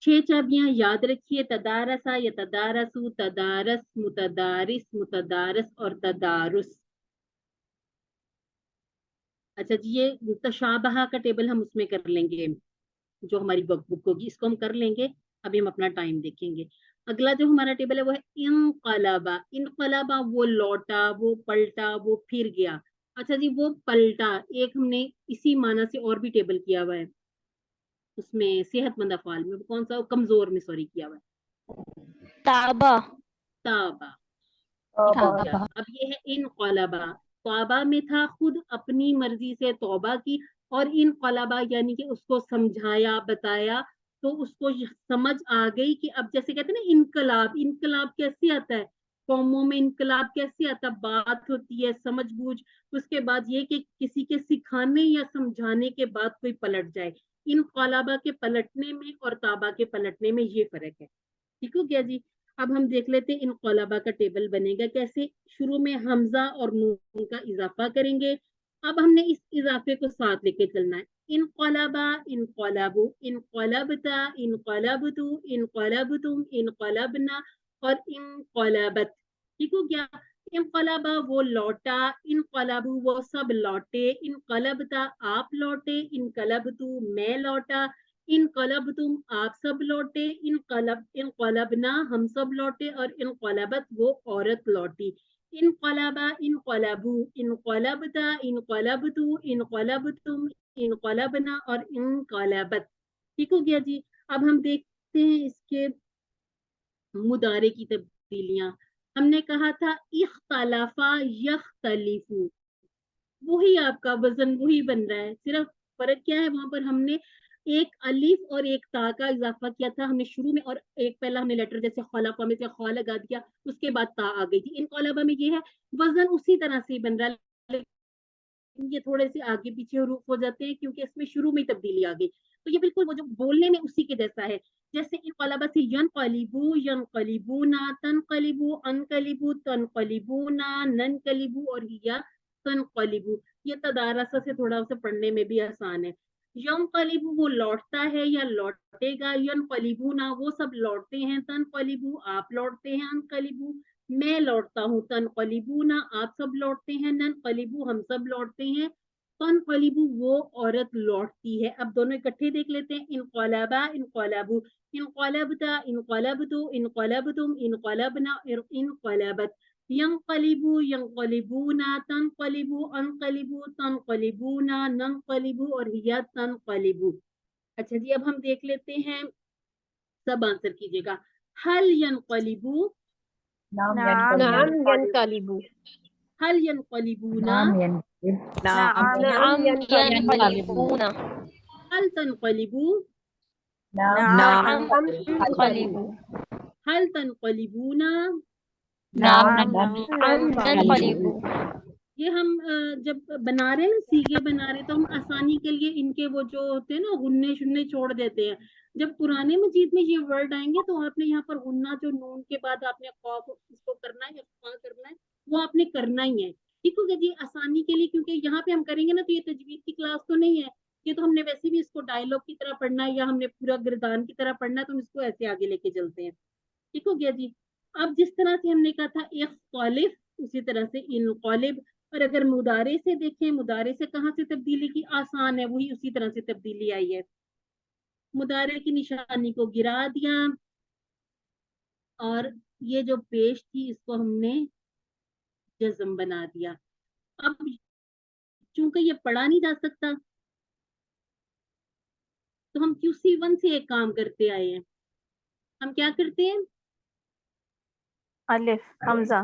6 चाबियां याद रखिए, तदारसा या तदारसु, तदारस, मुतदारिस, मुतदारस और तदारुस। अच्छा जी, ये तशाबहा का टेबल हम उसमें कर लेंगे, जो हमारी बुक होगी, इसको हम कर लेंगे। अभी हम अपना टाइम देखेंगे। अगला जो हमारा टेबल है वो है इनकलाबा। इनकलाबा वो लौटा, वो पलटा, वो फिर गया। अच्छा जी, वो पलटा एक हमने इसी माना से और भी टेबल किया हुआ है, उसमें सेहतमंद अफाल में कौन सा, कमजोर में सॉरी किया हुआ है, ताबा ताबा। अब ये है इनकलाबा। तौबा में था खुद अपनी मर्जी से तौबा की, और इनकलाबा यानी कि उसको समझाया बताया, तो उसको समझ आ गई कि अब जैसे कहते हैं ना इनकलाब, इनकलाब कैसे आता है, कौमों में इनकलाब कैसे आता है, बात होती है समझ बूझ, उसके बाद ये कि किसी के सिखाने या समझाने के बाद कोई पलट जाए। इनकलाबा के पलटने में और ताबा के पलटने में ये फर्क है, ठीक हो गया जी। अब हम देख लेते हैं इनकलाबा का टेबल बनेगा कैसे। शुरू में हमजा और नून का इजाफा करेंगे। अब हमने इस इजाफे को साथ लेके चलना है। इनकलाबा, इनकलाबु, इनकलाबता, इनकलाबतु, इनकलाबतुम, इनकलाबना और इनकलाबत, ठीक हो गया। इनकलाबा वो लौटा, इनकलाबु वो सब लौटे, इनकलाबता आप लौटे, इनकलाबतु मैं लौटा, इनकलाबतुम आप सब लौटे, इनकलाबना हम सब लौटे, और इनकलाबत वो औरत लौटी। इनकलाबा, इनकलाबु, इनकलाबता, इनकलाबतु, इनकलाबतुम, इनकलाबना और इनकलाबत, ठीक हो गया जी। अब हम देखते हैं इसके मुदारे की तब्दीलियां। हमने कहा था इख्तलाफा यख्तलिफु, वही आपका वजन वही बन रहा है, सिर्फ फर्क क्या है, वहां पर हमने एक अलिफ और एक ता का इजाफा किया था हमने शुरू में, और एक पहला हमने लेटर जैसे खलाफा में से खा लगा दिया, उसके बाद ता आ गई थी। इनकलाबा में ये है वजन उसी तरह से बन रहा है, ये थोड़े से आगे पीछे हरूफ हो जाते हैं क्योंकि इसमें शुरू में तब्दीली आ गई, तो ये बिल्कुल वो जो बोलने में उसी के जैसा है। जैसे इनक़लबा से यनक़लिबू, यनक़लिबूना, तनक़लिबू, अनक़लिबू, तनक़लिबूना, ननक़लिबू और हिया तनक़लिबू। ये तदारसा से थोड़ा उसे पढ़ने में भी आसान है। यनक़लिबू वो लौटता है या लौटेगा, यनक़लिबूना वो सब लौटते हैं, तनक़लिबू आप लौटते हैं, अनक़लिबू मैं लौटता हूँ, तनक़लिबूना आप सब लौटते हैं, ननक़लिबू हम सब लौटते हैं, तनक़लिबू वो औरत लौटती है। अब दोनों इकट्ठे देख लेते हैं, इनक़लबा, इनक़लबू, इनक़लबता, इनक़लबतु, इनक़लबतुम, इनक़लबना, इनक़लबत, यनक़लिबू, यनक़लिबूना, तनक़लिबू, अनक़लिबू, तनक़लिबूना, ननक़लिबू और हिया तनक़लिबू। अच्छा जी, अब हम देख लेते हैं, सब आंसर कीजिएगा। हल यनक़लिबू, नाम नाम नाम यनक़लिब, यनक़लिबू, हल यनक़लिबूना, नाम यनक़लिब, नाम नाम यनक़लिबून, यनक़लिबूना, हल तनक़लिबू, नाम नाम नाम यनक़लिबू, हल तनक़लिबूना। नाम यनक़लिबू। ये हम जब बना रहे हैं ना, सीगे बना रहे, तो हम आसानी के लिए इनके वो जो होते हैं ना गुन्ने शुन्ने छोड़ देते हैं। जब कुरान मजीद में ये वर्ड आएंगे तो आपने यहाँ पर गुन्ना जो नून के बाद आपने खौफ इसको करना है या फा करना है, वो आपने करना ही है। ठीक हो गया जी, आसानी के लिए, क्योंकि यहाँ पे हम करेंगे ना तो ये तजवीद की क्लास तो नहीं है, ये तो हमने वैसे भी इसको डायलॉग की तरह पढ़ना है या हमने पूरा गिरदान की तरह पढ़ना है, तो हम इसको ऐसे आगे लेके चलते हैं। ठीक हो गया जी। अब जिस तरह से हमने कहा था इख्तालिफ, उसी तरह से इनक़ालिब। और अगर मुदारे से देखें, मुदारे से कहाँ से तब्दीली की, आसान है, वही उसी तरह से तब्दीली आई है। मुदारे की निशानी को गिरा दिया और ये जो पेश थी इसको हमने जज्म बना दिया। अब चूंकि ये पढ़ा नहीं जा सकता तो हम QC1 से एक काम करते आए हैं। हम क्या करते हैं, अलिफ हमजा,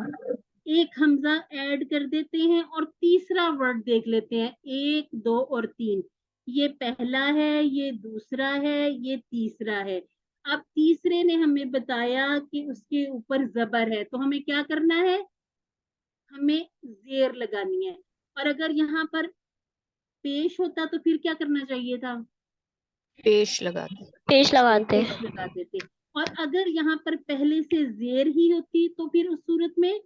एक हमजा ऐड कर देते हैं और तीसरा वर्ड देख लेते हैं, 1 2 और 3। ये पहला है, ये दूसरा है, ये तीसरा है। अब तीसरे ने हमें बताया कि उसके ऊपर जबर है, तो हमें क्या करना है, हमें जेर लगानी है। और अगर यहाँ पर पेश होता तो फिर क्या करना चाहिए था, पेश लगाते, पेश लगाते। पेश लगा देते। और अगर यहाँ पर पहले से जेर ही होती तो फिर उस सूरत में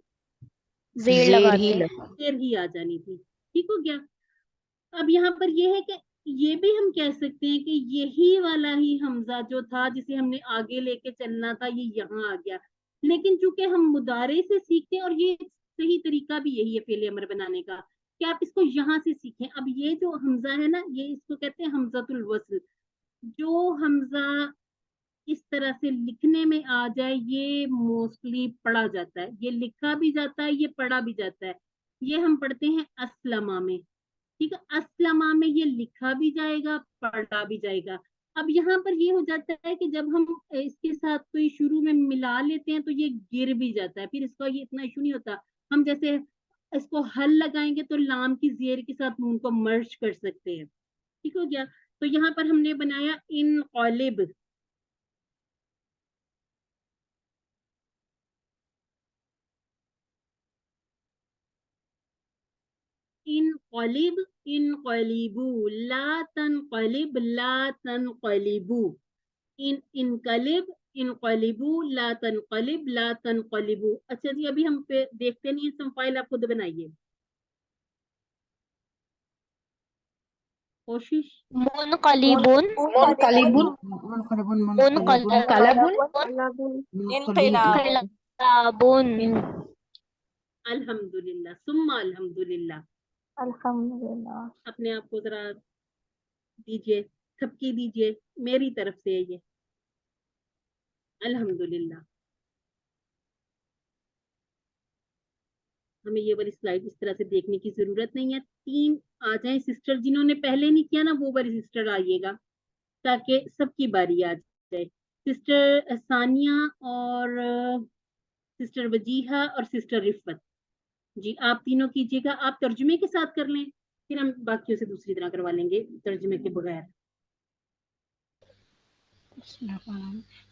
ज़ेर लगाते। जेर ही आ जानी थी। ठीक हो गया। अब यहाँ पर ये है कि ये भी हम कह सकते हैं कि यही वाला ही हमजा जो था जिसे हमने आगे लेके चलना था, ये यहाँ आ गया। लेकिन चूंकि हम मुदारे से सीखते हैं और ये सही तरीका भी यही है फेले अमर बनाने का कि आप इसको यहाँ से सीखें। अब ये जो हमजा है ना, ये इसको कहते हैं हमजातुल वस्ल। जो हमजा इस तरह से लिखने में आ जाए ये मोस्टली पढ़ा जाता है, ये लिखा भी जाता है, ये पढ़ा भी जाता है। ये हम पढ़ते हैं अस्लमा में। ठीक है, अस्लमा में ये लिखा भी जाएगा, पढ़ा भी जाएगा। अब यहाँ पर ये हो जाता है कि जब हम इसके साथ कोई शुरू में मिला लेते हैं तो ये गिर भी जाता है, फिर इसका ये इतना इशू नहीं होता। हम जैसे इसको हल लगाएंगे तो लाम की जेर के साथ नून को मर्ज कर सकते हैं। ठीक हो गया। तो यहाँ पर हमने बनाया इनक़ालिब, इनक़ालिब, इनक़लिबू, ला तनक़लिब, ला तनक़लिबू, इनक़लिब, इनक़लिबू, ला तनक़लिब, ला तनक़लिबू। अच्छा जी, अभी हम पे देखते नहीं है, सम फाइल आप खुद बनाइए, कोशिश। मुनक़लिबुन, मुनक़लिबुन, मुनक़लिबुन, इनक़िलाबुन। अल्हम्दुलिल्लाह, सुम्मा अल्हम्दुलिल्लाह। अल्हम्दुलिल्लाह। अपने आप को जरा दीजिए, थपकी दीजिए, मेरी तरफ से है ये, अल्हम्दुलिल्लाह। हमें ये वाली स्लाइड इस तरह से देखने की जरूरत नहीं है। 3 आ जाए सिस्टर, जिन्होंने पहले नहीं किया ना वो वाली सिस्टर आइएगा ताकि सबकी बारी आ जाए। सिस्टर सानिया और सिस्टर वजीहा और सिस्टर रिफत जी, आप तीनों कीजिएगा। आप तर्जुमे के साथ कर लें, फिर हम बाकियों से दूसरी तरह करवा लेंगे तर्जुमे के बगैर।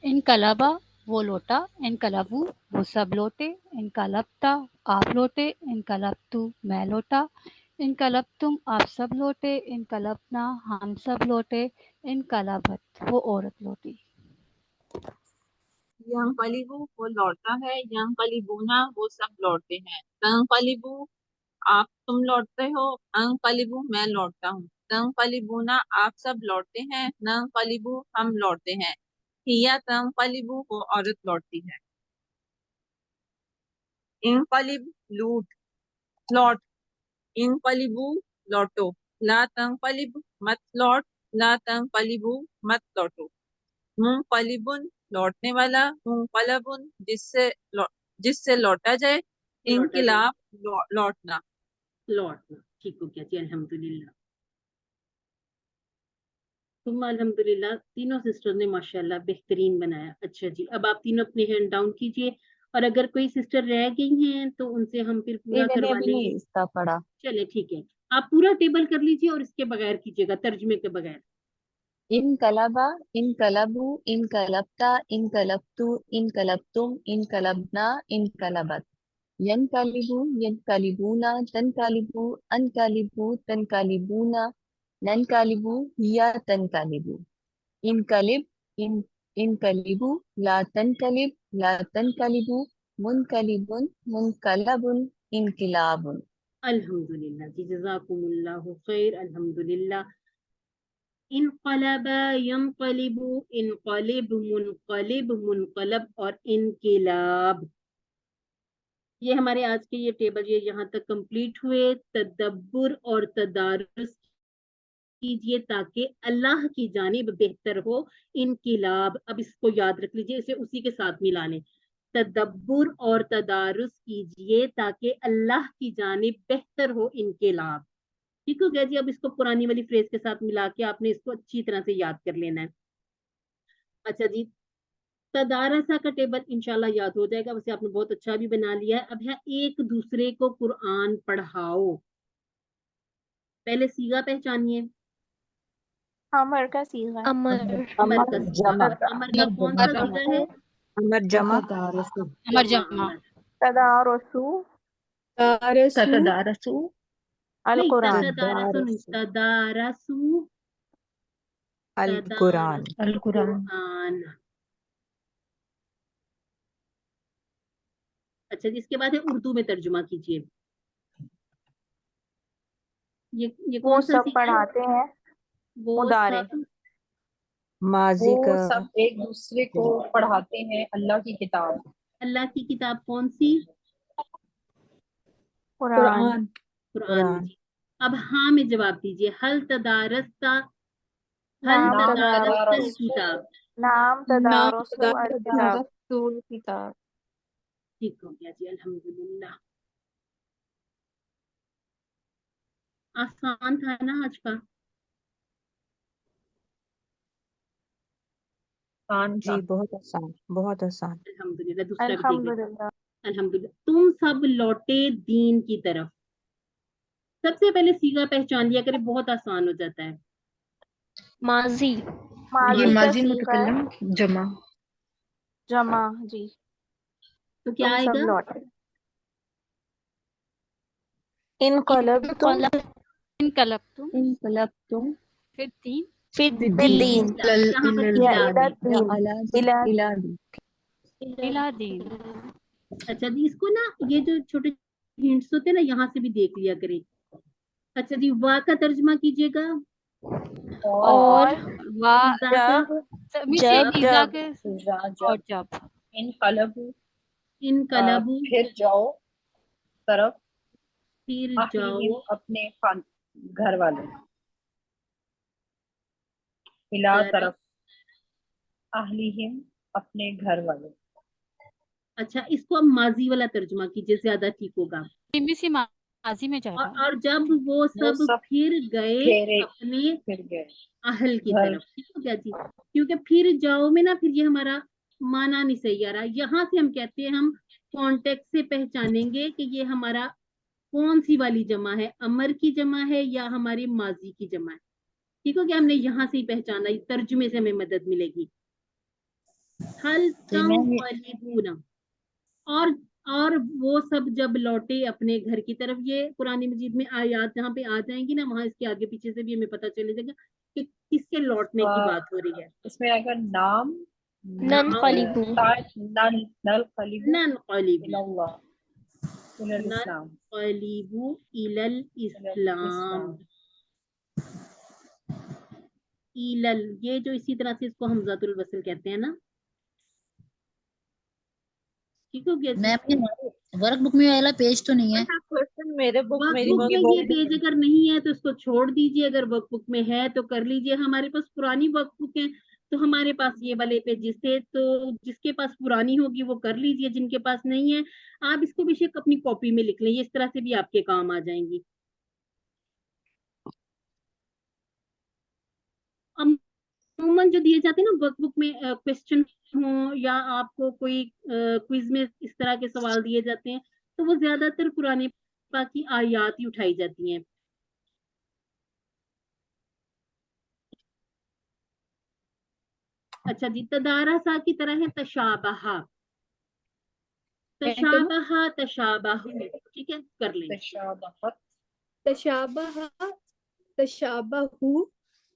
इनकलाबा वो लौटा, इनकलाबू वो सब लौटे, इनकलाबता आप लौटे, इनकलाबतू मैं लौटा, इनकलबतुम आप सब लौटे, इनकलबना हम सब लौटे, इनकलबत वो औरत लौटी। यंकलिबु वो लौटता है, यंकलिबूना वो सब लौटते हैं। तंकलिबु आप तुम लौटते हो, अंकलिबु मैं लौटता हूँ। तंकलिबूना आप सब लौटते हैं, नंकलिबु हम लौटते हैं। हिया तंकलिबु वो औरत लौटती है। इनकलिब लूट लौट, इनकलिबु लौटो, ला तंकलिब मत लौट, ला तंकलिबु मत लौटो। मुंकलिबुन लौटने वाला, मुंकलबुन जिससे लौटा जाए, लौटा जाए, इनकिलाब लौटना। लौटना। ठीक हो गया जी, अल्हम्दुलिल्लाह। तुम अल्हम्दुलिल्लाह तीनों सिस्टर ने माशाल्लाह बेहतरीन बनाया। अच्छा जी, अब आप तीनों अपने हैंड डाउन कीजिए, और अगर कोई सिस्टर रह गई हैं तो उनसे हम फिर पूरा मैंने करवा अभी लेंगे। नहीं इसका पढ़ा। चले ठीक है, आप पूरा टेबल कर लीजिए और इसके बगैर कीजिएगा, तर्जुमे के बगैर। इनकलबा, इनकलबू, इनकलबता, इनकलबतु, इनकलबतुम, इनकलबना, इनकलबत। यनकलिबू, यनकलिबूना, तनकलिबू, अनकलिबू, तनकलिबूना, ननकलिबू, हिया तनकलिबू। इनकलिब, इनकलिबू, ला तनकलिब, ला तनकलिबू, मुनकलिबुन, मुनकलबुन, इनकिलाबुन। अल्हम्दुलिल्लाह जी, जज़ाकुमुल्लाहु खैर। अल्हम्दुलिल्लाह। इनक़लबा यनक़लिबु, इनक़लिब, मुनक़लिब, मुनक़लब और इनक़िलाब। ये हमारे आज के ये टेबल ये यहाँ तक कंप्लीट हुए। तदब्बुर और तदारुस कीजिए ताकि अल्लाह की जानिब बेहतर हो। इनकिलाब, अब इसको याद रख लीजिए, इसे उसी के साथ मिला लें। तदब्बुर और तदारुस कीजिए ताकि अल्लाह की जानिब बेहतर हो इनकिलाब। ठीक हो गया जी। अब इसको पुरानी वाली फ्रेज के साथ मिला के आपने इसको अच्छी तरह से याद कर लेना है। अच्छा जी, तदारसा का टेबल इंशाल्लाह याद हो जाएगा, वैसे आपने बहुत अच्छा भी बना लिया है। अब है एक दूसरे को कुरान पढ़ाओ। पहले सीगा पहचानिए। अमर का सीगा है। अमर अमर का सीगा। जमा अमर का कौन सा सीगा है? अमर जमा अमर जमा। तदारसु तारसु ततदारसु अल नहीं, कुरान। तदारसु नहीं, तदारसु, अल कुरान। अल कुरान। कुरान। अच्छा जी, इसके बाद है उर्दू में तर्जुमा कीजिए। ये वो कौन सा सब सीगा है? पढ़ाते हैं वो मुदारे। सब माजी वो का सब एक दूसरे को पढ़ाते हैं अल्लाह की किताब। अल्लाह की किताब कौन सी? कुरान। कुरान। कुरान जी। अब हाँ में जवाब दीजिए। हल तदारस्ता, हल नाम तदारस्तल किताब। नाम नाम तदारसु अल किताब। तदारसुल किताब। ठीक हो गया जी, अल्हम्दुलिल्लाह। आसान था ना आज का? आसान जी बहुत आसान, बहुत आसान। अल्हम्दुलिल्लाह। दूसरा भी देख लेते अल्हम्दुलिल्लाह। हैं। अल्हम्दुलिल्लाह। तुम सब लौटे दीन की तरफ। सबसे पहले सीगा पहचान लिया करें, बहुत आसान हो जाता है। माजी। माजी ये का माजी सीगा है मुतकल्लम जमा। जमा जी। तो क्या तुम सब आएगा? लौटे। इनकलबतुम, इनकलबतुम, इनकलबतुम, फिर तीन, फिर फिर दीन। दीन, यहाँ पर या इला इला दी। या दीन, अला इला इला दी। इला दीन। अच्छा जी, इसको ना ये जो छोटे हिंट्स होते हैं ना, यहाँ से भी देख लिया करें। अच्छा जी, वाह का तर्जुमा कीजिएगा। और वाह इज़ा का? जब मीसे जब इज़ा जब के जब और जब। इनकलबू, इनकलबू, फिर जाओ तरफ फिर अहलिहिम जाओ अपने घर वालों, इला तरफ। तरफ अहलिहिम अपने घर वालों। अच्छा, इसको अब माजी वाला तर्जुमा कीजिए, ज्यादा ठीक होगा। मीसे माजी में जाएगा। और जब वो वो सब सब फिर गए फेरे अपने फिर गए अहल की घर। तरफ। ठीक हो गया जी। क्योंकि फिर जाओ में ना, फिर ये हमारा माना नहीं सही आ रहा। यहाँ से हम कहते हैं, हम कॉन्टेक्ट से पहचानेंगे कि ये हमारा कौन सी वाली जमा है, अमर की जमा है या हमारी माजी की जमा है। ठीक हो गया, हमने यहाँ से ही पहचाना, तर्जुमे से हमें मदद मिलेगी। हल तंकलिबूना, और اور وہ سب جب لوٹے اپنے گھر کی طرف. یہ قرآن مجید میں آیات جہاں پہ آ جائیں گی نا وہاں اس کے آگے پیچھے سے بھی ہمیں پتہ چلے جائے گا کہ کس کے لوٹنے کی بات ہو رہی ہے. اس میں اگر نام ننقلب ننقلب ننقلب إلى الله إلى الإسلام ننقلب إلى الاسلام. ایلل یہ جو اسی طرح سے اس کو حمزۃ الوصل کہتے ہیں نا. ٹھیک ہو گیا جی. میم ورک بک میں والا پیج تو نہیں ہے. میرے بک ورک میری بک بک میں یہ پیج اگر نہیں ہے تو اس کو چھوڑ دیجئے. اگر ورک بک میں ہے تو کر لیجئے. ہمارے پاس پرانی ورک بک ہے تو ہمارے پاس یہ والے پیجز تھے, تو جس کے پاس پرانی ہوگی وہ کر لیجئے. جن کے پاس نہیں ہے آپ اس کو بے شک اپنی کاپی میں لکھ لیں, یہ اس طرح سے بھی آپ کے کام آ جائیں گی. عموماً جو دیے جاتے ہیں نا ورک بک میں کوشچن ہوں یا آپ کو کوئی کوئز میں اس طرح کے سوال دیے جاتے ہیں تو وہ زیادہ تر قرآن پاک کی آیات ہی اٹھائی جاتی ہیں. اچھا جی, تدارسا کی طرح ہے تشابہ. تشابہ تشابہ, ٹھیک ہے کر لیں. تشابہت تشابہ تشابہ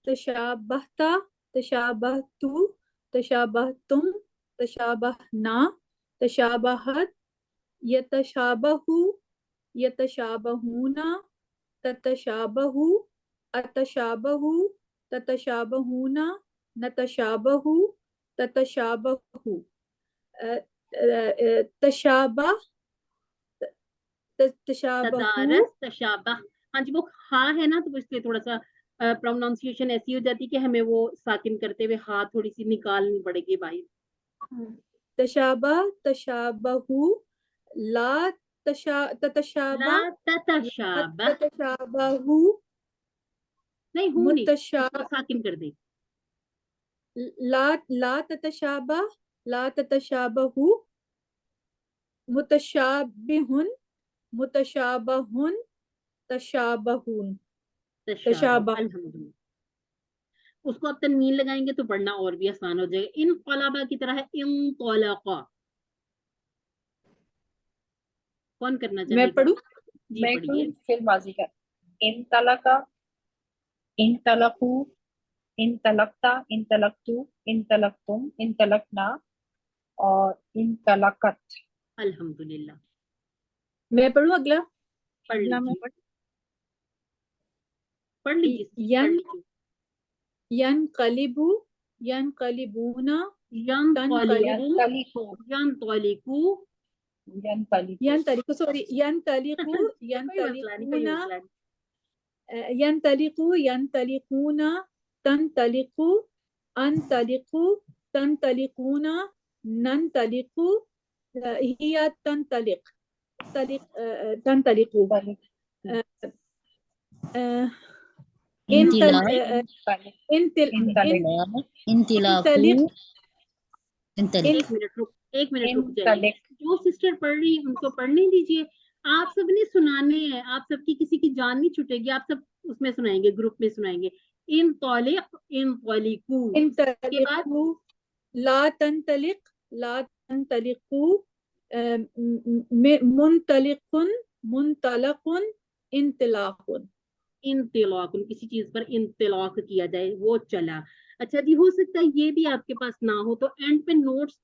تشابہتا تشابہتو تشابہتم تشابہنا تشابہت یتشابہ یتشابہون تتشابہ اتشابہ تتشابہون نتشابہ تتشابہ تشابہ تشابہ. تدارس تشابہ, ہاں جی وہ ہاں ہے نا تو اس لیے تھوڑا سا پروننسیشن ایسی ہو جاتی کہ ہمیں وہ ساکن کرتے ہوئے ہاں تھوڑی سی نکالنی پڑے گی باہر. تشابہ تشابہ لا تتشابہ لا تتشابہ تتشابہ نہیں ہوں نہیں, متشا اس کو ساکن کر دیں. لا تتشابہ لا تتشابہ متشابہن متشابہن تشابہون تشابہ. الحمدللہ. اس کو اب تنوین لگائیں گے تو پڑھنا اور بھی آسان ہو جائے گا. انقلبہ کی طرح ہے انطلقا. کون کرنا چاہے میں گا؟ پڑھوں. جی میں پڑھیے. فعل ماضی کا انطلقا انطلقو انطلقتا انطلقتو انطلقتم انطلقنا اور انطلقت. الحمدللہ. میں پڑھوں اگلا. پڑھ لیجیے پڑھ لیجیے. ینقلبو ینقلبون ینطلقو ینطلقو ینطلقو سوری ینطلقو ینطلقون ینطلقو ینطلقون تنطلقو انطلقو تنطلقون ننطلقو ہی تنطلق تنطلقو ایک منٹ رک جائیے. جو سسٹر پڑھ رہی ہیں ان کو پڑھنے دیجیے. آپ سب نے سنانے ہیں, آپ سب کی کسی کی جان نہیں چھٹے گی. آپ سب اس میں سنائیں گے, گروپ میں سنائیں گے. انطلق انطلقو. انطلقو لا تنطلق لا تنطلقو منطلق منطلق انطلاق. انطلاق, کسی چیز پر انطلاق کیا جائے وہ چلا. اچھا جی, ہو سکتا ہے یہ بھی آپ کے پاس نہ ہو تو اینڈ پہ نوٹس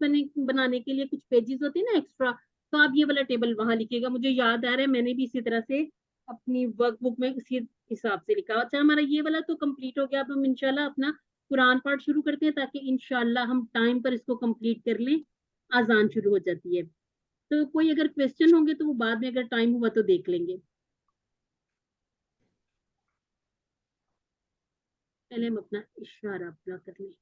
بنانے کے لیے کچھ پیجز ہوتے ہیں نا ایکسٹرا, تو آپ یہ والا ٹیبل وہاں لکھیے گا. مجھے یاد آ رہا ہے میں نے بھی اسی طرح سے اپنی ورک بک میں اسی حساب سے لکھا. اچھا ہمارا یہ والا تو کمپلیٹ ہو گیا. اب ہم انشاءاللہ اپنا قرآن پاٹ شروع کرتے ہیں تاکہ انشاءاللہ ہم ٹائم پر اس کو کمپلیٹ کر لیں. اذان شروع ہو جاتی ہے تو کوئی اگر کویسچن ہوں گے تو وہ بعد میں اگر ٹائم ہوا تو دیکھ لیں گے. پہلے ہم اپنا اشارہ پورا کر لیں.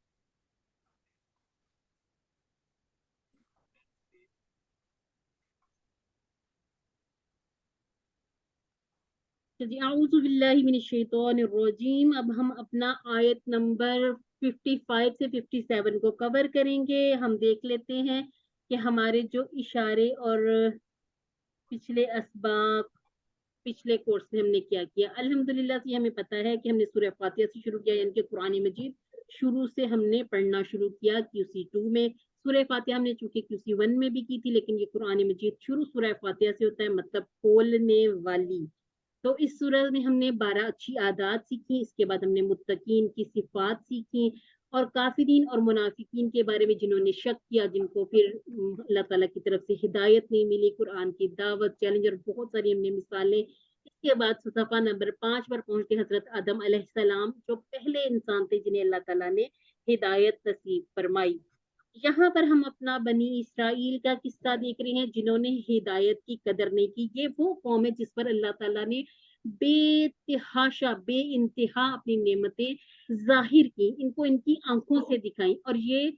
جی اعوذ باللہ من الشیطان الرجیم. اب ہم اپنا آیت نمبر 55 سے 57 کو کور کریں گے. ہم دیکھ لیتے ہیں کہ ہمارے جو اشارے اور پچھلے اسباق پچھلے کورس میں ہم نے کیا کیا. الحمدللہ سے ہمیں پتہ ہے کہ ہم نے سورہ فاتحہ سے شروع کیا, یعنی کہ قرآن مجید شروع سے ہم نے پڑھنا شروع کیا QC2 میں. सूरह फातिहा हमने चूंकि QC1 में भी की थी, लेकिन ये कुरान मजीद शुरू सूरह फातिहा से होता है, मतलब खोलने वाली। तो इस सूरह में हमने 12 अच्छी आदत सीखी, इसके बाद हमने मुत्तकीन की सिफात सीखी, और काफिरीन और मुनाफिकीन के बारे में जिन्होंने शक किया, जिनको फिर अल्लाह ताला की तरफ से हिदायत नहीं मिली, कुरान की दावत, चैलेंज और बहुत सारी हमने मिसालें। इसके बाद सफ़ा नंबर 5 पर पहुंच के हजरत आदम अलैहिस्सलाम, जो पहले इंसान थे जिन्हें अल्लाह ताला ने हिदायत नसीब फरमाई। यहाँ पर हम अपना बनी इसराइल का किस्सा देख रहे हैं, जिन्होंने हिदायत की कदर नहीं की। ये वो कौम है जिस पर अल्लाह ताला ने बेतहाशा बेइंतहा अपनी नेमतें जाहिर की, इनको इनकी आंखों से दिखाई। और ये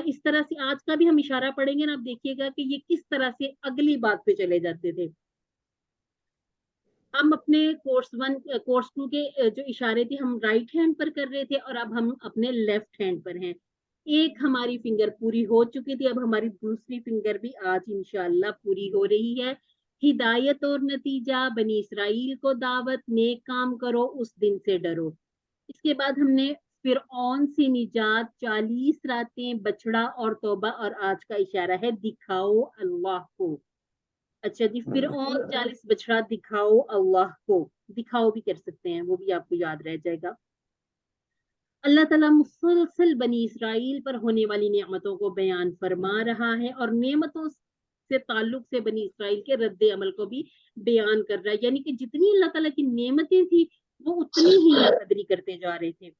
इस तरह से आज का भी हम इशारा पढ़ेंगे ना, आप देखिएगा कि ये किस तरह से अगली बात पे चले जाते थे। हम अपने कोर्स 2 के जो इशारे थे हम राइट हैंड पर कर रहे थे, और अब हम अपने लेफ्ट हैंड पर हैं। एक हमारी फिंगर पूरी हो चुकी थी, अब हमारी दूसरी फिंगर भी आज इंशाअल्लाह पूरी हो रही है। हिदायत और नतीजा, बनी इसराइल को दावत, नेक काम करो, उस दिन से डरो। इसके बाद हमने फिरऔन से निजात, 40 रातें, बछड़ा और तौबा, और आज का इशारा है दिखाओ अल्लाह को। अच्छा जी, फिरऔन 40 बछड़ा, दिखाओ अल्लाह को, दिखाओ भी कर सकते हैं, वो भी आपको याद रह जाएगा। अल्लाह ताला मुसलसल बनी इसराइल पर होने वाली नेमतों को बयान फरमा रहा है, और नेमतों से ताल्लुक से बनी इसराइल के रद्द अमल को भी बयान कर रहा है। यानी कि जितनी अल्लाह ताला की नेमतें थी वो उतनी ही नाकदरी करते जा रहे थे।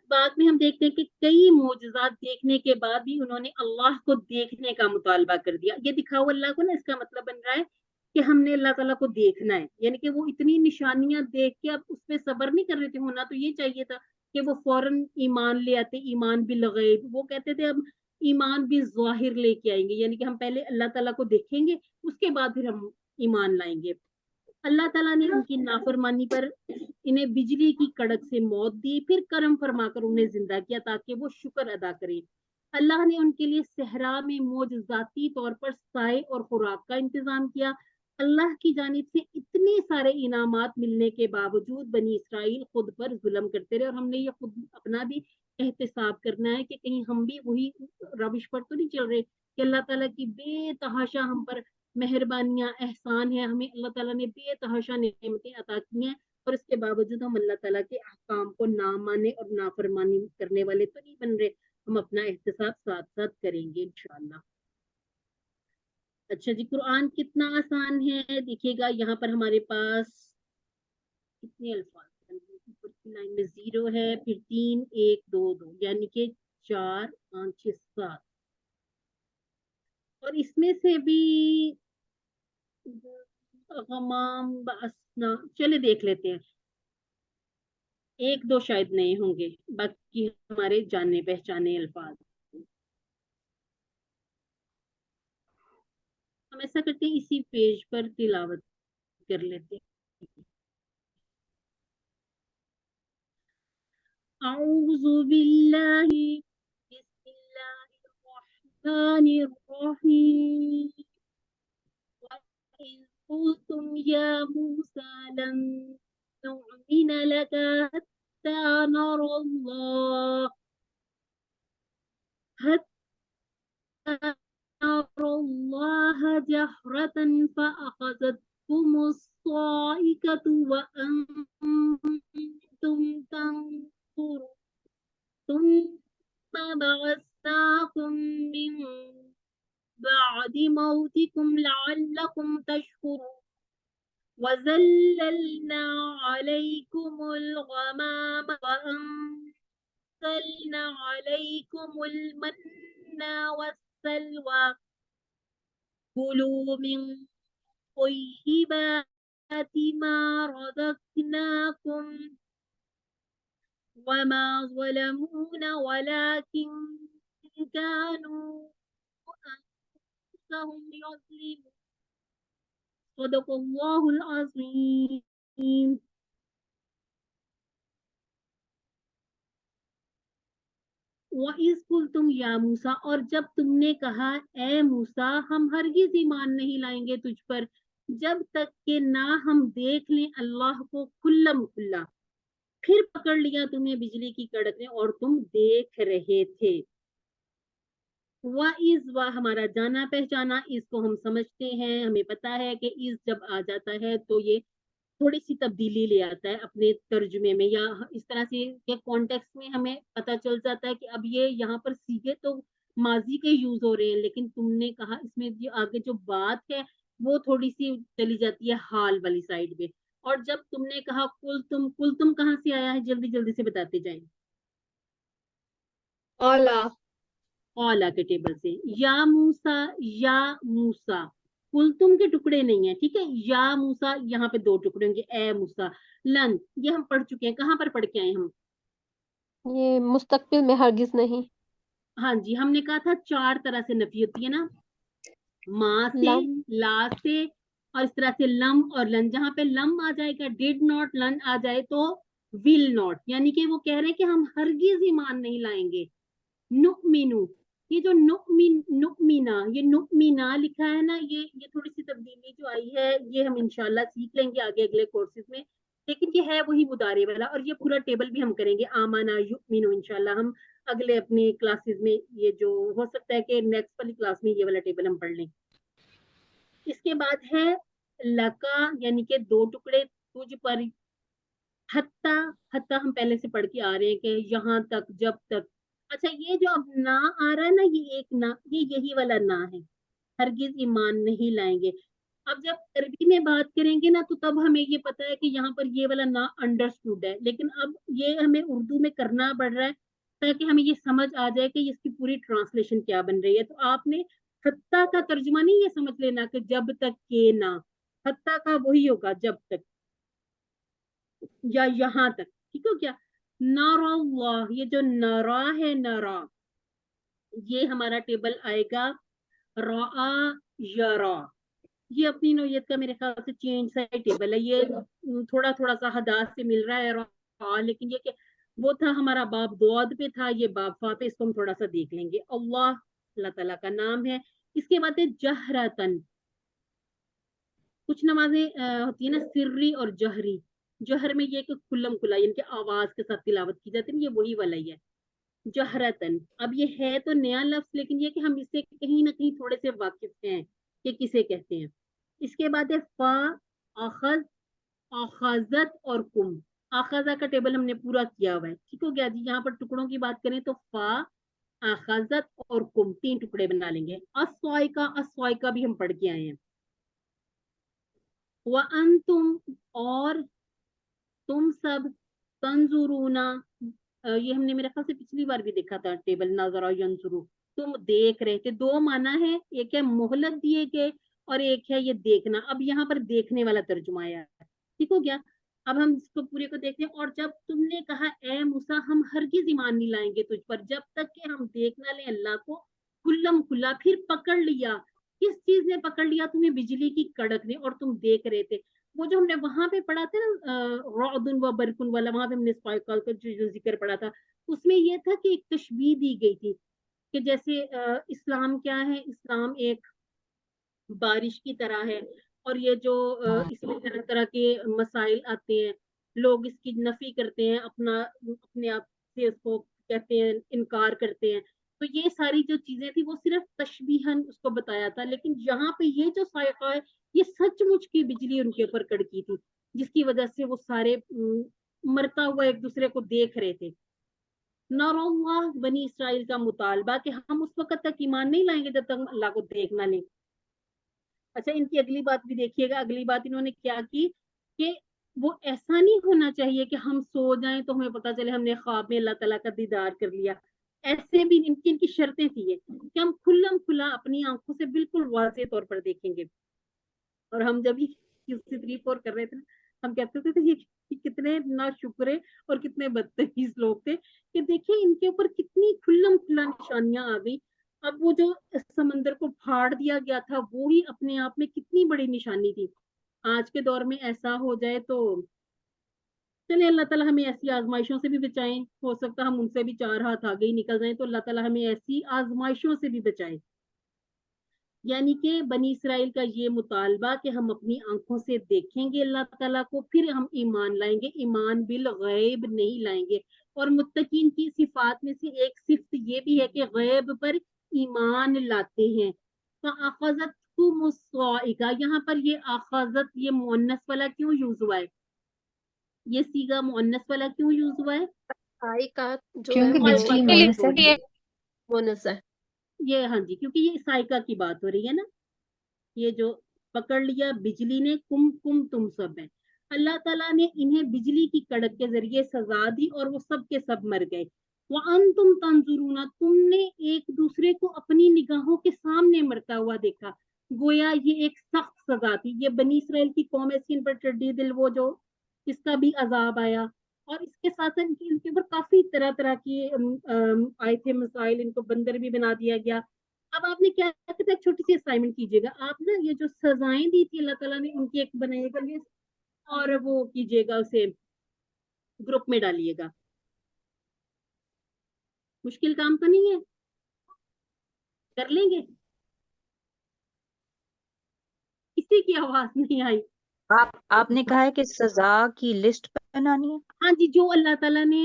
बाद में हम देखते हैं कि कई मोजज़ात देखने के बाद भी उन्होंने अल्लाह को देखने का मुतालबा कर दिया। ये दिखाओ अल्लाह को ना, इसका मतलब बन रहा है कि हमने अल्लाह ताला को देखना है। यानी कि वो इतनी निशानियां देख के अब उस पर सब्र नहीं कर रहे थे। होना तो ये चाहिए था कि वो फौरन ईमान ले आते, ईमान भी लगैब। वो कहते थे अब ईमान भी ज़ाहिर लेके आएंगे, यानी कि हम पहले अल्लाह ताला को देखेंगे, उसके बाद फिर हम ईमान लाएंगे। अल्लाह ताला ने उनकी नाफरमानी पर इन्हें बिजली की कड़क से मौत दी, फिर करम फरमाकर उन्हें जिंदा किया ताकि वो शुक्र अदा करें। अल्लाह ने उनके लिए सहरा में मोजज़ाती तौर पर साए और खुराक का इंतजाम किया। अल्लाह की जानिब से इतने सारे इनामात मिलने के बावजूद बनी इसराइल खुद पर जुल्म करते रहे, और हमने ये खुद अपना भी एहतिसाब करना है कि कहीं हम भी वही रविश पर तो नहीं चल रहे कि अल्लाह ताला की बेतहाशा हम पर मेहरबानियां, एहसान है, हमें अल्लाह ताला ने बेतहाशा नेमतें अता की हैं, और इसके बावजूद हम अल्लाह ताला के अहकाम को ना माने और नाफरमानी करने वाले तो नहीं बन रहे। हम अपना एहतिसाब साथ साथ करेंगे इंशाअल्लाह। अच्छा जी, कुरान कितना आसान है, देखिएगा यहाँ पर हमारे पास कितने अल्फाज लाइन में 0 है, फिर 3 1 2 2, यानी कि 4 5 6 7, और इसमें से भी गमाम बअसना, चले देख लेते हैं, 1 2 शायद नहीं होंगे, बाकी हमारे जाने पहचाने अल्फाज। हम ऐसा करते हैं, इसी पेज पर तिलावत कर लेते हैं। अऊज़ु बिल्लाहि बिस्मिल्लाहिर्रहमानिर्रहीम वइज़ क़ुल्तुम या मूसा लन नु'मिना लका हत्ता नरल्लाह जहरतन फ़अख़ज़तकुम الصاعقة وأنتم تنظرون ثم بعثناكم من بعد موتكم لعلكم تشكرون وظللنا عليكم الغمام وأنزلنا عليكم المن والسلوى كلوا من طيبات ما رزقناكم وما ظلمونا ولكن كانوا أنفسهم يظلمون صدق الله العظيم। वइज़ क़ुल्तुम या मूसा, और जब तुमने कहा ए मूसा, हम हरगिज़ ईमान नहीं लाएंगे तुझ पर जब तक कि ना हम देख लें अल्लाह को खुल्लम खुल्ला। फिर पकड़ लिया तुम्हें बिजली की कड़क ने और तुम देख रहे थे। वाइज वा हमारा जाना पहचाना, इसको हम समझते हैं, हमें पता है कि इस जब आ जाता है तो ये थोड़ी सी तब्दीली ले आता है अपने तर्जुमे में, या इस तरह से के कॉन्टेक्स्ट में हमें पता चल जाता है कि अब ये यहाँ पर सीधे तो माजी के यूज हो रहे हैं, लेकिन तुमने कहा इसमें जो आगे जो बात है वो थोड़ी सी चली जाती है हाल वाली साइड में। और जब तुमने कहा कुल तुम कहाँ से आया है, जल्दी जल्दी से बताते जाएं। औला, औला के टेबल से। या मूसा, कुलतुम के टुकड़े नहीं है, ठीक है। या मूसा, यहाँ पे 2 टुकड़े होंगे, ए मूसा। लन, ये हम पढ़ चुके हैं, कहाँ पर पढ़ के आए हम? ये मुस्तकबिल में हरगिज नहीं। हाँ जी, हमने कहा था 4 तरह से नफी होती है ना, माँ से, लम, ला से, और इस तरह से लम और लन। जहाँ पे लम आ जाएगा, डिड नॉट, लन आ जाए तो विल नॉट, यानी कि वो कह रहे हैं कि हम हरगिज ईमान नहीं लाएंगे। नुमिनु, ये जो नुमिना, ये नुमिना लिखा है ना, ये थोड़ी सी तब्दीली जो आई है ये हम इंशाल्लाह सीख लेंगे आगे अगले कोर्सेज में, लेकिन ये है वही मुदारे वाला। और ये पूरा टेबल भी हम करेंगे, आमाना युमिनु, इंशाल्लाह हम अगले अपने क्लासेस में, ये जो हो सकता है कि नेक्स्ट वाली क्लास में ये वाला टेबल हम पढ़ लें। इसके बाद है लका, यानी कि 2 टुकड़े तुझ पर। हत्ता, हत्ता हम पहले से पढ़ के आ रहे हैं कि यहाँ तक, जब तक। अच्छा, ये जो अब ना आ रहा है ना, ये एक ना, ये यही वाला ना है, हरगिज ईमान नहीं लाएंगे। अब जब अरबी में बात करेंगे ना तो तब हमें ये पता है कि यहाँ पर ये वाला ना अंडरस्टूड है, लेकिन अब ये हमें उर्दू में करना पड़ रहा है ताकि हमें ये समझ आ जाए कि इसकी पूरी ट्रांसलेशन क्या बन रही है। तो आपने हत्ता का तर्जुमा नहीं ये समझ लेना कि जब तक के ना, हत्ता का वही होगा जब तक या यहाँ तक, ठीक हो क्या। नारा, ये जो नरा है, नरा, ये हमारा टेबल आएगा रा यरा। ये अपनी नोयत का मेरे ख्याल से चेंज सा टेबल है, ये थोड़ा थोड़ा सा हदास से मिल रहा है रा, लेकिन ये कि वो था हमारा बाब दुआद पे था, ये बाब फा पे, इसको हम थोड़ा सा देख लेंगे। अल्लाह, अल्लाह ताला का नाम है। इसके बाद है जहरतन। कुछ नमाजें होती है ना सिर्री और जहरी, जहर में ये कि खुल्लम खुला, यानी कि आवाज के साथ तिलावत की जाती है, ये वही वाला ही है जहरतन। अब ये है तो नया लफ्ज, लेकिन ये कि हम इससे कहीं ना कहीं थोड़े से वाकिफ हैं कि किसे कहते हैं। इसके बाद है फा, आखज, आखजत और कुम। आखजा का टेबल हमने पूरा किया हुआ है, ठीक हो गया जी। यहाँ पर टुकड़ों की बात करें तो फा, आखजत और कुम 3 टुकड़े बना लेंगे। अस्वाइका भी हम पढ़ के आए हैं। व अंतुम, और तुम सब, तंजुरूना, ये हमने मेरे ख्याल से पिछली बार भी देखा था टेबल, नजरा यंजुरू, तुम देख रहे थे। 2 माना है, एक है मोहलत दिए गए और एक है ये देखना। अब यहाँ पर देखने वाला तर्जुमा आया है, ठीक हो गया। अब हम इसको पूरे को देखते हैं। और जब तुमने कहा ए मूसा, हम हरगिज ईमान नहीं लाएंगे तुझ पर जब तक कि हम देख ना ले अल्लाह को खुल्लम खुल्ला। फिर पकड़ लिया, किस चीज ने पकड़ लिया तुम्हें? बिजली की कड़क ने, और तुम देख रहे थे। वो जो हमने वहां पे पढ़ा था ना रौदुन व बरकुन वाला, वहां पे हमने स्पाइकल का जो जिक्र पढ़ा था, उसमें ये था कि एक तशबीह दी गई थी कि जैसे इस्लाम क्या है, इस्लाम एक बारिश की तरह है, और ये जो इसमें तरह तरह के मसाइल आते हैं, लोग इसकी नफी करते हैं, अपने आप से उसको कहते हैं, इनकार करते हैं। तो ये सारी जो चीजें थी वो सिर्फ तशबीहन उसको बताया था, लेकिन यहाँ पे ये जो सायका है, ये सचमुच की बिजली उनके ऊपर कड़की थी, जिसकी वजह से वो सारे मरता हुआ एक दूसरे को देख रहे थे। नौरल्लाह, बनी इसराइल का मुतालबा कि हम उस वक्त तक ईमान नहीं लाएंगे जब तक अल्लाह को देख ना लें। अच्छा, इनकी अगली बात भी देखिएगा। अगली बात इन्होंने क्या की कि वो ऐसा नहीं होना चाहिए कि हम सो जाएं तो हमें पता चले हमने ख्वाब में अल्लाह ताला का दीदार कर लिया। ऐसे भी इनकी शर्तें थी ये कि हम खुल्लम खुला अपनी आंखों से बिल्कुल वाज़ेह तौर पर देखेंगे। और हम जब ही 3-4 कर रहे थे ना, हम कहते थे ये कितने ना शुक्रे और कितने बदतमीज लोग थे कि देखिए इनके ऊपर कितनी खुल्लम खुला निशानियां आ गई। अब वो जो समंदर को फाड़ दिया गया था वो ही अपने आप में कितनी बड़ी निशानी थी। आज के दौर में ऐसा हो जाए तो चले, अल्लाह ताला हमें ऐसी आजमाइशों से भी बचाएं। हो सकता हम उनसे भी 4 हाथ आगे ही निकल जाएं, तो अल्लाह ताला हमें ऐसी आजमाइशों से भी बचाए। यानी कि बनी इसराइल का ये मुतालबा कि हम अपनी आंखों से देखेंगे अल्लाह ताला को, फिर हम ईमान लाएंगे, ईमान बिल गैब नहीं लाएंगे। और मुत्तकीन की सिफात में से एक सिफ्त ये भी है कि गैब पर ایمان لاتے ہیں. فَأَخَذَتْهُمُ الصَّاعِقَةُ, یہاں پر یہ آخذت یہ مؤنث والا کیوں یوز ہوا ہے؟ یہ سیگا مؤنث والا کیوں یوز ہوا ہے؟ سائقہ جو کیونکہ ہے بجلی وہ مونس ہے. مونس ہے. یہ ہاں جی کیونکہ یہ سائقہ کی بات ہو رہی ہے نا, یہ جو پکڑ لیا بجلی نے, کم تم سب ہیں. اللہ تعالیٰ نے انہیں بجلی کی کڑک کے ذریعے سزا دی اور وہ سب کے سب مر گئے. وَأَنْتُمْ تَنْظُرُونَ, تم نے ایک دوسرے کو اپنی نگاہوں کے سامنے مرتا ہوا دیکھا. گویا یہ ایک سخت سزا تھی. یہ بنی اسرائیل کی قوم ایسی, ان پر ٹڈی دل وہ جو اس کا بھی عذاب آیا, اور اس کے ساتھ ان کے اوپر کافی طرح کی آئے تھے مسائل, ان کو بندر بھی بنا دیا گیا. اب آپ نے کیا کہتے ہیں, ایک چھوٹی سی اسائنمنٹ کیجیے گا آپ نا, یہ جو سزائیں دی تھی اللہ تعالیٰ نے ان کی ایک بنائیے گا لسٹ, اور وہ کیجیے گا اسے گروپ میں ڈالیے گا. مشکل کام تو نہیں ہے, کر لیں گے. کسی کی آواز نہیں آئی. آپ نے کہا ہے کہ سزا کی لسٹ بنانی ہے. ہاں جی, جو اللہ تعالیٰ نے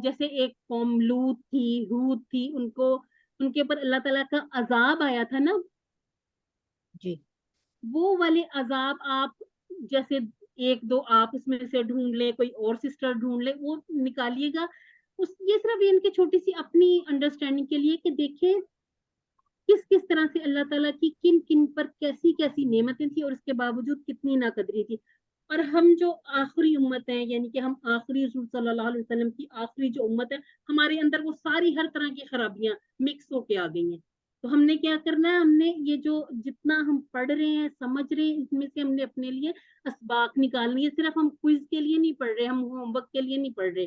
جیسے ایک قوم لوط تھی, ہود تھی, ان کے اوپر اللہ تعالیٰ کا عذاب آیا تھا نا جی, وہ والے عذاب آپ جیسے ایک دو آپ اس میں سے ڈھونڈ لیں, کوئی اور سسٹر ڈھونڈ لیں, وہ نکالیے گا. یہ صرف ان کی چھوٹی سی اپنی انڈرسٹینڈنگ کے لیے کہ دیکھیں کس طرح سے اللہ تعالیٰ کی کن کن پر کیسی نعمتیں تھیں اور اس کے باوجود کتنی ناقدری تھی. اور ہم جو آخری امت ہیں, یعنی کہ ہم آخری رسول صلی اللہ علیہ وسلم کی آخری جو امت ہے, ہمارے اندر وہ ساری ہر طرح کی خرابیاں مکس ہو کے آ گئی ہیں. تو ہم نے کیا کرنا ہے, ہم نے یہ جو جتنا ہم پڑھ رہے ہیں سمجھ رہے ہیں, اس میں سے ہم نے اپنے لیے اسباق نکالنی ہے. صرف ہم کوئز کے لیے نہیں پڑھ رہے, ہم ہوم ورک کے لیے نہیں پڑھ رہے,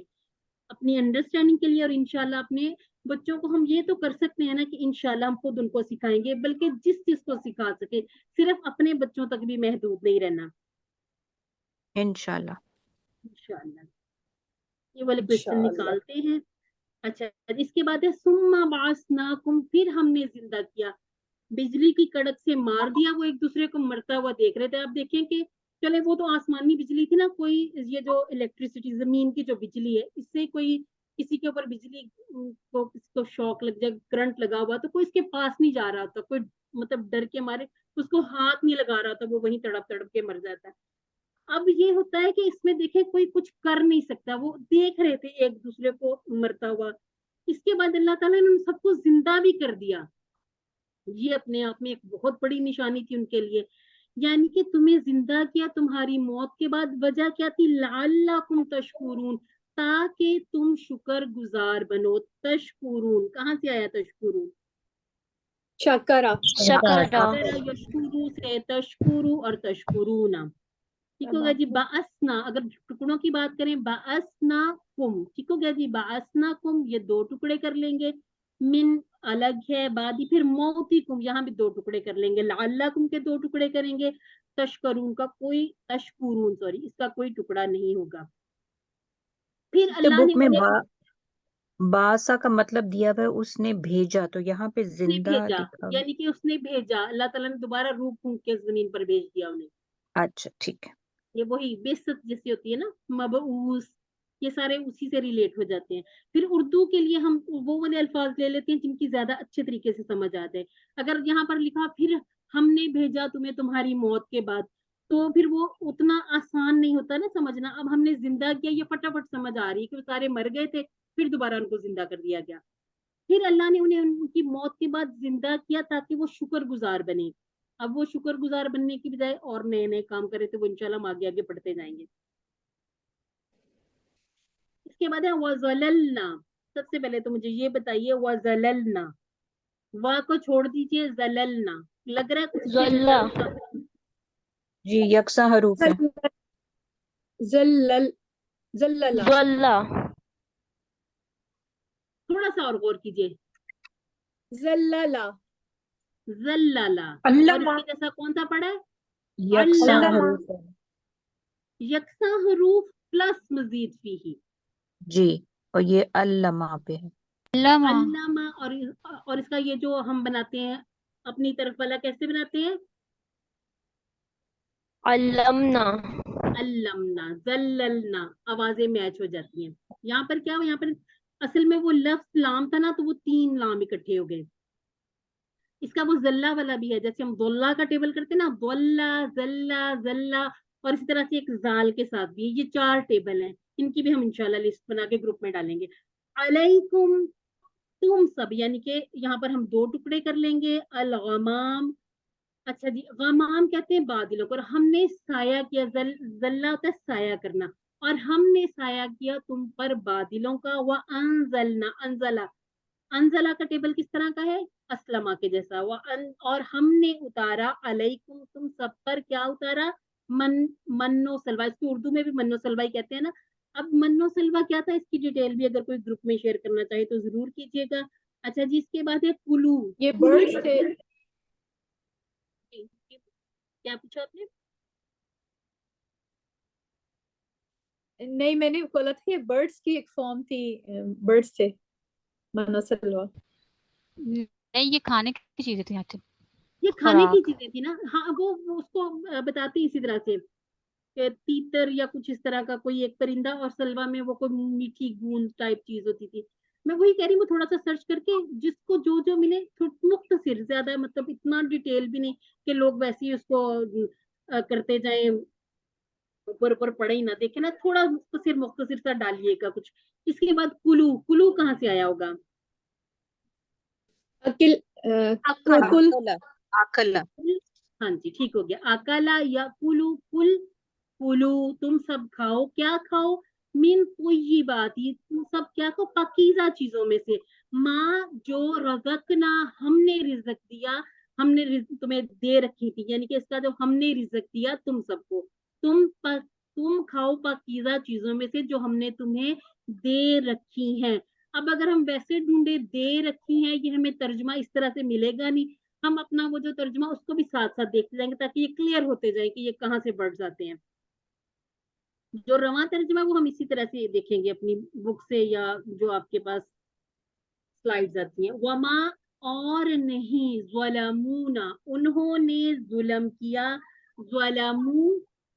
اپنی انڈرسٹینڈنگ کے لیے. اور انشاءاللہ اپنے بچوں کو ہم یہ تو کر سکتے ہیں نا کہ انشاءاللہ ہم خود ان کو سکھائیں گے, بلکہ جس چیز کو سکھا سکے, صرف اپنے بچوں تک بھی محدود نہیں رہنا انشاءاللہ. یہ والے کوشچن نکالتے ہیں. اچھا, اس کے بعد ہے ثم بعثناکم, پھر ہم نے زندہ کیا. بجلی کی کڑک سے مار دیا, وہ ایک دوسرے کو مرتا ہوا دیکھ رہے تھے. آپ دیکھیں کہ چلے وہ تو آسمانی بجلی تھی نا, کوئی یہ جو الیکٹریسٹی زمین کی جو بجلی ہے, اس سے کوئی کسی کے اوپر بجلی کو شوق لگ جائے, کرنٹ لگا ہوا, تو کوئی اس کے پاس نہیں جا رہا ہوتا, کوئی مطلب ڈر کے مارے اس کو ہاتھ نہیں لگا رہا تھا, وہ وہیں تڑپ کے مر جاتا ہے. اب یہ ہوتا ہے کہ اس میں دیکھیں کوئی کچھ کر نہیں سکتا, وہ دیکھ رہے تھے ایک دوسرے کو مرتا ہوا. اس کے بعد اللہ تعالیٰ نے ان سب کو زندہ بھی کر دیا. یہ اپنے آپ میں ایک بہت بڑی نشانی تھی ان کے لیے, یعنی کہ تمہیں زندہ کیا تمہاری موت کے بعد. وجہ کیا تھی؟ لعلکم تشکرون, تاکہ تم شکر گزار بنو. تشکرون کہاں سے آیا تشکرون؟ شکرا. یشکرو سے تشکرو اور تشکرونا. ٹھیک ہو گیا جی. بعثنا, اگر ٹکڑوں کی بات کریں, بعثنا کم, ٹھیک ہو گیا جی. بعثنا کم, یہ دو ٹکڑے کر لیں گے. من الگ ہے, بعدی پھر موتی کم, یہاں بھی دو ٹکڑے کر لیں گے. لعلکم کے دو ٹکڑے کریں گے. تشکرون کا کوئی, تشکرون سوری, اس کا کوئی ٹکڑا نہیں ہوگا. پھر اللہ بک نے میں باسا کا مطلب دیا ہوا ہے اس نے بھیجا, تو یہاں پہ زندہ لکھا. یعنی کہ اس نے بھیجا, اللہ تعالیٰ نے دوبارہ روح پھونک کے زمین پر بھیج دیا انہیں. اچھا ٹھیک ہے. یہ وہی بیست جیسی ہوتی ہے نا, مبعوث, یہ سارے اسی سے ریلیٹ ہو جاتے ہیں. پھر اردو کے لیے ہم وہ والے الفاظ لے لیتے ہیں جن کی زیادہ اچھے طریقے سے سمجھ آتے ہیں. اگر یہاں پر لکھا پھر ہم نے بھیجا تمہیں تمہاری موت کے بعد, تو پھر وہ اتنا آسان نہیں ہوتا نا سمجھنا. اب ہم نے زندہ کیا, یہ فٹافٹ سمجھ آ رہی ہے کہ وہ سارے مر گئے تھے, پھر دوبارہ ان کو زندہ کر دیا گیا. پھر اللہ نے انہیں ان کی موت کے بعد زندہ کیا تاکہ وہ شکر گزار بنے. اب وہ شکر گزار بننے کی بجائے اور نئے کام کرے, تو وہ انشاءاللہ ہم آگے پڑھتے جائیں گے. اس کے بعد ہے وَظَلَلْنَا. سب سے پہلے تو مجھے یہ بتائیے, وَظَلَلْنَا, وا کو چھوڑ دیجئے, زللنا. لگ رہا ہے کچھ جی یکساں حروف ہے. زللا. تھوڑا سا اور غور کیجئے. زللا. اور اس کے جیسا کون سا پڑا ہے؟ یکساں حروف ہے. یکساں حروف پلس مزید فیہ. جی, اور یہ علامہ پہ ہے. علامہ. اور اس کا یہ جو ہم بناتے ہیں اپنی طرف والا, کیسے بناتے ہیں؟ علمنا. زللنا, آوازیں میچ ہو جاتی ہیں. یہاں پر کیا ہو, یہاں پر اصل میں وہ لفظ لام تھا نا, تو وہ 3 لام اکٹھے ہو گئے. اس کا وہ زلہ والا بھی ہے، جیسے ہم دولا کا ٹیبل کرتے ہیں نا، دولا زلہ زلہ، اور اسی طرح سے ایک زال کے ساتھ بھی، یہ 4 ٹیبل ہیں، ان کی بھی ہم انشاءاللہ لسٹ بنا کے گروپ میں ڈالیں گے. علیکم تم سب، یعنی کہ یہاں پر ہم 2 ٹکڑے کر لیں گے. الغمام، اچھا جی، غمام کہتے ہیں بادلوں کو، اور ہم نے سایہ کیا، زلہ ہوتا ہے سایہ کرنا، اور ہم نے سایہ کیا تم پر بادلوں کا. وانزلنا، انزلہ، انزلہ کا ٹیبل کس طرح کا ہے؟ اسلمہ کے جیسا. اور ہم نے اتارا علیکم تم سب پر، کیا اتارا؟ من و سلوہ. اس کو اردو میں بھی من و سلوہ ہی کہتے ہیں نا. اب من و سلوہ کیا تھا، اس کی ڈیٹیل بھی اگر کوئی گروپ میں شیئر کرنا چاہے تو ضرور کیجیے گا. اچھا جی، اس کے بعد ہے کلو. یہ برڈس تھے. کیا پوچھا آپ نے؟ نہیں، میں نے بولا تھا یہ برڈس کی ایک فارم تھی، برڈس تھے منو سلوا. نہیں، یہ کھانے کی چیزیں تھیں. اچھا، یہ کھانے کی خوراک. چیزیں تھی نا. ہاں، وہ اس کو بتاتے ہیں اسی طرح سے کہ تیتر یا کچھ اس طرح کا کوئی ایک پرندہ، اور سلوا میں وہ کوئی میٹھی گوند ٹائپ چیز ہوتی تھی. میں وہی کہہ رہی ہوں، تھوڑا سا سرچ کر کے جس کو جو ملے، مختصر، زیادہ مطلب اتنا ڈیٹیل بھی نہیں کہ لوگ ویسے ہی اس کو کرتے جائیں، اوپر پڑے ہی نہ دیکھیں نا، تھوڑا مختصر سا ڈالیے گا کچھ. اس کے بعد کلو. کلو کہاں سے آیا ہوگا؟ عقل، کوکل. آکلا. ہاں جی، ٹھیک ہو گیا. آکلا یا کلو. کلو تم سب کھاؤ. کیا کھاؤ؟ من طیبات، یہ تم سب کیا کھاؤ؟ پاکیزہ چیزوں میں سے. ماں جو رزقنا، ہم نے رزق دیا، ہم نے تمہیں دے رکھی تھی، یعنی کہ اس کا جو ہم نے رزق دیا تم سب کو، تم کھاؤ پاکیزہ چیزوں میں سے جو ہم نے تمہیں دے رکھی ہیں. اب اگر ہم ویسے ڈھونڈے دے رکھی ہیں، یہ ہمیں ترجمہ اس طرح سے ملے گا نہیں. ہم اپنا وہ جو ترجمہ اس کو بھی ساتھ ساتھ دیکھتے جائیں گے تاکہ یہ کلیئر ہوتے جائے کہ یہ کہاں سے برڈز آتے ہیں. جو رواں ترجمہ وہ ہم اسی طرح سے دیکھیں گے اپنی بک سے یا جو آپ کے پاس سلائیڈز آتی ہیں. وما، اور نہیں، ظلمونا، انہوں نے ظلم کیا. ظلمو،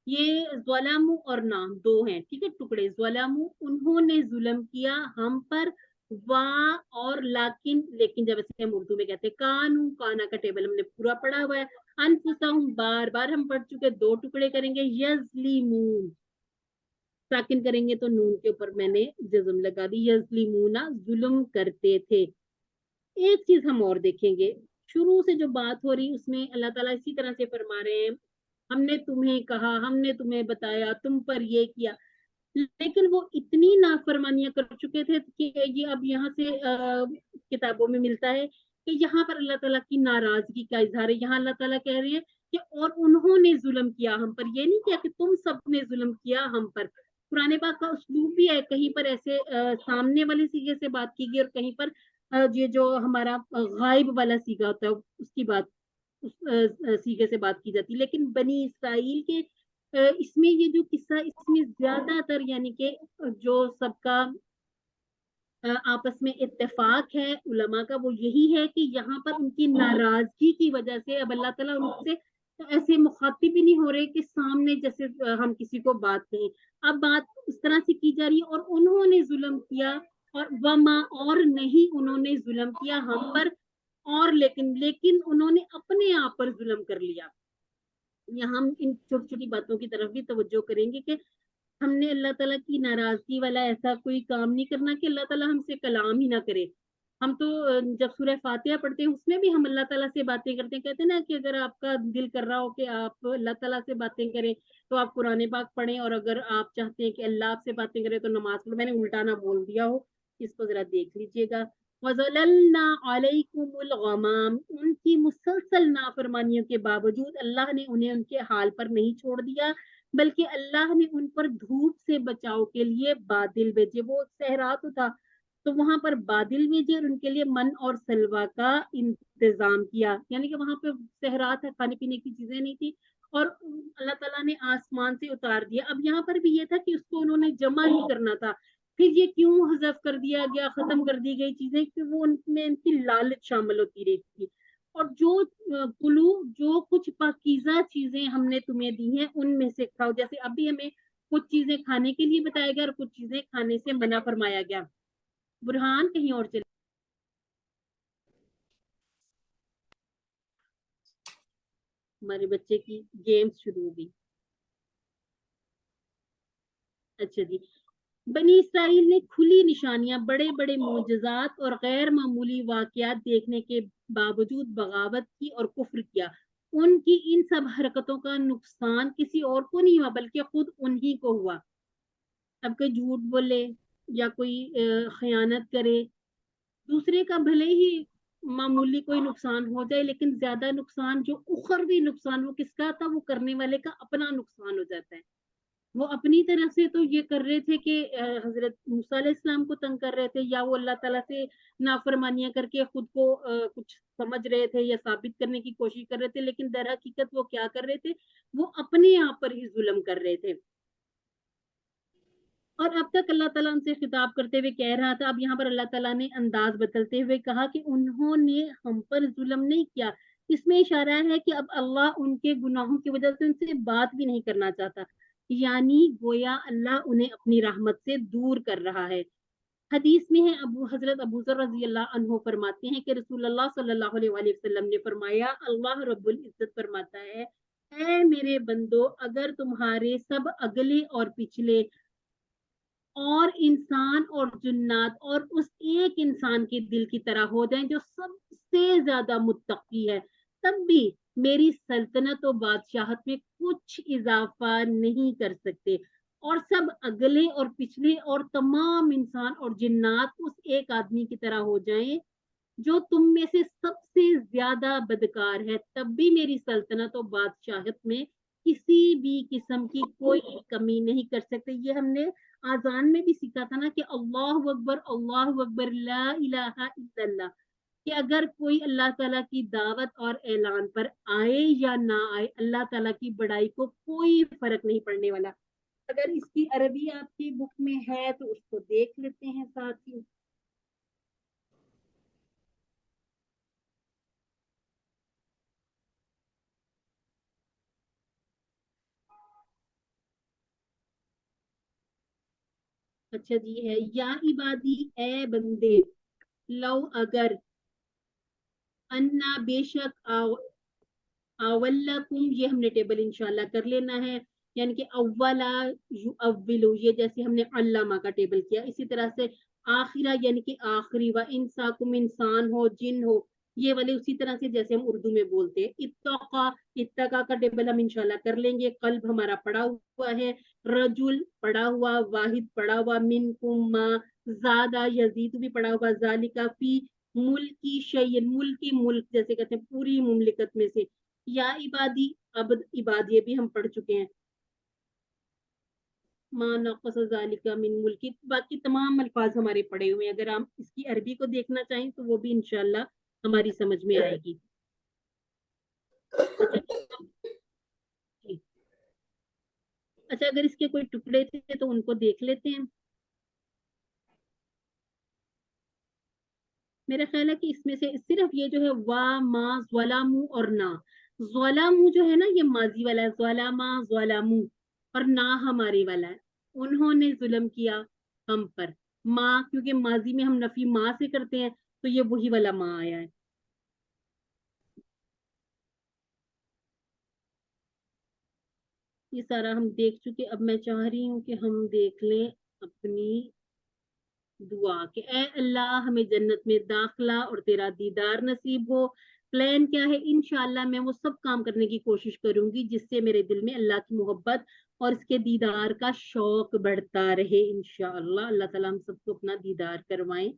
یہ ظلمو اور نام 2 ہیں، ٹھیک ہے، ٹکڑے. ظلمو، انہوں نے ظلم کیا ہم پر. اور لیکن جب اسے ہم اردو میں کہتے ہیں، کانو، کانا کا ٹیبل ہم نے پورا پڑھا ہوا ہے. انفسہم، بار بار ہم پڑھ چکے، 2 ٹکڑے کریں گے. یظلمون، ساکن کریں گے تو نون کے اوپر میں نے جزم لگا دی. یظلمونا، ظلم کرتے تھے. ایک چیز ہم اور دیکھیں گے، شروع سے جو بات ہو رہی اس میں اللہ تعالیٰ اسی طرح سے فرما رہے ہیں، ہم نے تمہیں کہا، ہم نے تمہیں بتایا، تم پر یہ کیا. لیکن وہ اتنی نافرمانیاں کر چکے تھے کہ یہ اب یہاں سے کتابوں میں ملتا ہے کہ یہاں پر اللہ تعالیٰ کی ناراضگی کا اظہار ہے. یہاں اللہ تعالیٰ کہہ رہے ہیں کہ اور انہوں نے ظلم کیا ہم پر، یہ نہیں کیا کہ تم سب نے ظلم کیا ہم پر. قرآن پاک کا اسلوب بھی ہے، کہیں پر ایسے سامنے والے سیغے سے بات کی گئی اور کہیں پر یہ جو ہمارا غائب والا سیغہ ہوتا ہے اس کی بات، اس سیغے سے بات کی جاتی. لیکن بنی اسرائیل کے اس میں یہ جو قصہ، اس میں زیادہ تر یعنی کہ جو سب کا آپس میں اتفاق ہے علماء کا، وہ یہی ہے کہ یہاں پر ان کی ناراضگی کی وجہ سے اب اللہ تعالیٰ ان سے ایسے مخاطب ہی نہیں ہو رہے کہ سامنے جیسے ہم کسی کو بات کہیں. اب بات اس طرح سے کی جا رہی ہے، اور انہوں نے ظلم کیا، اور وما، اور نہیں انہوں نے ظلم کیا ہم پر، اور لیکن انہوں نے اپنے آپ پر ظلم کر لیا. یہاں ہم ان چھوٹی چھوٹی باتوں کی طرف بھی توجہ کریں گے کہ ہم نے اللہ تعالیٰ کی ناراضگی والا ایسا کوئی کام نہیں کرنا کہ اللہ تعالیٰ ہم سے کلام ہی نہ کرے. ہم تو جب سورہ فاتحہ پڑھتے ہیں اس میں بھی ہم اللہ تعالیٰ سے باتیں کرتے ہیں. کہتے ہیں نا کہ اگر آپ کا دل کر رہا ہو کہ آپ اللہ تعالیٰ سے باتیں کریں تو آپ قرآن پاک پڑھیں، اور اگر آپ چاہتے ہیں کہ اللہ آپ سے باتیں کرے تو نماز پڑھیں. میں نے الٹا نہ بول دیا ہو، اس کو ذرا دیکھ لیجیے گا. وَظَلَلْنَا عَلَيْكُمُ الْغَمَامَ، ان کی مسلسل نافرمانیوں کے باوجود اللہ نے انہیں ان کے حال پر نہیں چھوڑ دیا، بلکہ اللہ نے ان پر دھوپ سے بچاؤ کے لیے بادل بھیجے. وہ صحرا تو تھا تو وہاں پر بادل بھیجے اور ان کے لیے من اور سلوا کا انتظام کیا. یعنی کہ وہاں پہ صحرا تھا، کھانے پینے کی چیزیں نہیں تھی، اور اللہ تعالیٰ نے آسمان سے اتار دیا. اب یہاں پر بھی یہ تھا کہ اس کو انہوں نے جمع نہیں کرنا تھا. پھر یہ کیوں حذف کر دیا گیا، ختم کر دی گئی چیزیں، کہ وہ ان میں ان کی لالچ شامل ہوتی رہتی تھی. اور جو کچھ پاکیزہ چیزیں ہم نے تمہیں دی ہیں ان میں سے کھاؤ. جیسے ابھی ہمیں کچھ چیزیں کھانے کے لیے بتایا گیا اور کچھ چیزیں کھانے سے منع فرمایا گیا. برہان کہیں اور چلے. हमारे बच्चे की गेम्स शुरू हो गई। अच्छा जी, बनी इसराइल ने खुली निशानियां, बड़े बड़े मोजज़ात और गैर मामूली वाकयात देखने के बावजूद बगावत की और कुफ्र किया। उनकी इन सब हरकतों का नुकसान किसी और को नहीं हुआ बल्कि खुद उन्हीं को हुआ। अब कोई झूठ बोले या कोई खयानत करे, दूसरे का भले ही मामूली कोई नुकसान हो जाए, लेकिन ज्यादा नुकसान जो उखरवी नुकसान वो किसका था, वो करने वाले का अपना नुकसान हो जाता है। वो अपनी तरह से तो ये कर रहे थे कि हजरत मूसा अलैहिस्सलाम को तंग कर रहे थे, या वो अल्लाह ताला से नाफरमानियां करके खुद को कुछ समझ रहे थे या साबित करने की कोशिश कर रहे थे, लेकिन दर हकीकत वो क्या कर रहे थे, वो अपने आप पर ही जुल्म कर रहे थे। और अब तक अल्लाह ताला उनसे खिताब करते हुए कह रहा था, अब यहाँ पर अल्लाह ताला ने अंदाज बदलते हुए कहा कि उन्होंने हम पर जुल्म नहीं किया। इसमें इशारा है कि अब अल्लाह उनके गुनाहों की वजह से उनसे बात भी नहीं करना चाहता, यानी गोया अल्लाह उन्हें अपनी रहमत से दूर कर रहा है। हदीस में है, हजरत अबू ज़र रज़ी अल्लाह अन्हु फरमाते हैं कि रसूलुल्लाह सल्लल्लाहु अलैहि वसल्लम ने फरमाया, अल्लाह रब्बुल इज्जत फरमाता है, ऐ मेरे बंदो, अगर तुम्हारे सब अगले और पिछले और इंसान और जन्नात और उस एक इंसान के दिल की तरह हो जाएं जो सबसे ज्यादा मुत्तकी है, तब भी मेरी सल्तनत और बादशाहत में कुछ इजाफा नहीं कर सकते। और सब अगले और पिछले और तमाम इंसान और जिन्नात उस एक आदमी की तरह हो जाएं जो तुम में से सबसे ज्यादा बदकार है, तब भी मेरी सल्तनत और बादशाहत में किसी भी किस्म की कोई कमी नहीं कर सकते। ये हमने आजान में भी सीखा था ना कि अल्लाहु अकबर ला इलाहा इल्लल्लाह, कि अगर कोई अल्लाह ताला की दावत और ऐलान पर आए या ना आए, अल्लाह ताला की बड़ाई को कोई फर्क नहीं पड़ने वाला। अगर इसकी अरबी आपकी बुक में है तो उसको देख लेते हैं साथ ही। अच्छा जी, है या इबादी, ए बंदे, लो अगर, अन्ना बेशक, अवल्लकुम, ये हमने टेबल इंशाल्लाह कर लेना है, यानी कि अव्वला युअव्विलु, ये जैसे हमने अल्लामा का टेबल किया, इसी तरह से आखिरा यानी कि आखिरी, व इंसाकुम, इंसान हो जिन हो, ये वाले उसी तरह से जैसे हम उर्दू में बोलते हैं। इत्तका, इत्तका का टेबल हम इंशाल्लाह कर लेंगे। कल्ब हमारा पड़ा हुआ है, रजुल पड़ा हुआ, वाहिद पड़ा हुआ, मिनकुम मा, ज्यादा, यजीद भी पड़ा हुआ, जालिका फी मुल्की शय्यन, मुल्की, मुल्क जैसे कहते हैं पूरी मुमलिकत में से। या इबादी, अब इबाद ये भी हम पढ़ चुके हैं। मा नक़स ज़ालिका मिन मुल्की, बाकी तमाम अल्फाज हमारे पढ़े हुए हैं। अगर हम इसकी अरबी को देखना चाहें तो वो भी इंशाल्लाह हमारी समझ में आएगी। अच्छा, अगर इसके कोई टुकड़े थे तो उनको देख लेते हैं। मेरा ख्याल है कि इसमें से सिर्फ ये जो है वा, मा, ज़्वलामू और ना, ज़्वलामू जो है ना ये माजी वाला है, ज़्वलामा, ज़्वलामू, और ना हमारे वाला है, उन्होंने जुल्म किया हम पर। माँ, क्योंकि माजी में हम नफी माँ से करते हैं तो ये वही वाला माँ आया है। ये सारा हम देख चुके। अब मैं चाह रही हूँ कि हम देख लें अपनी दुआ कि ए अल्लाह हमें जन्नत में दाखिला और तेरा दीदार नसीब हो। प्लान क्या है, इंशाल्लाह मैं वो सब काम करने की कोशिश करूंगी जिससे मेरे दिल में अल्लाह की मोहब्बत और इसके दीदार का शौक बढ़ता रहे। इंशाल्लाह अल्लाह ताला हम सबको अपना दीदार करवाएं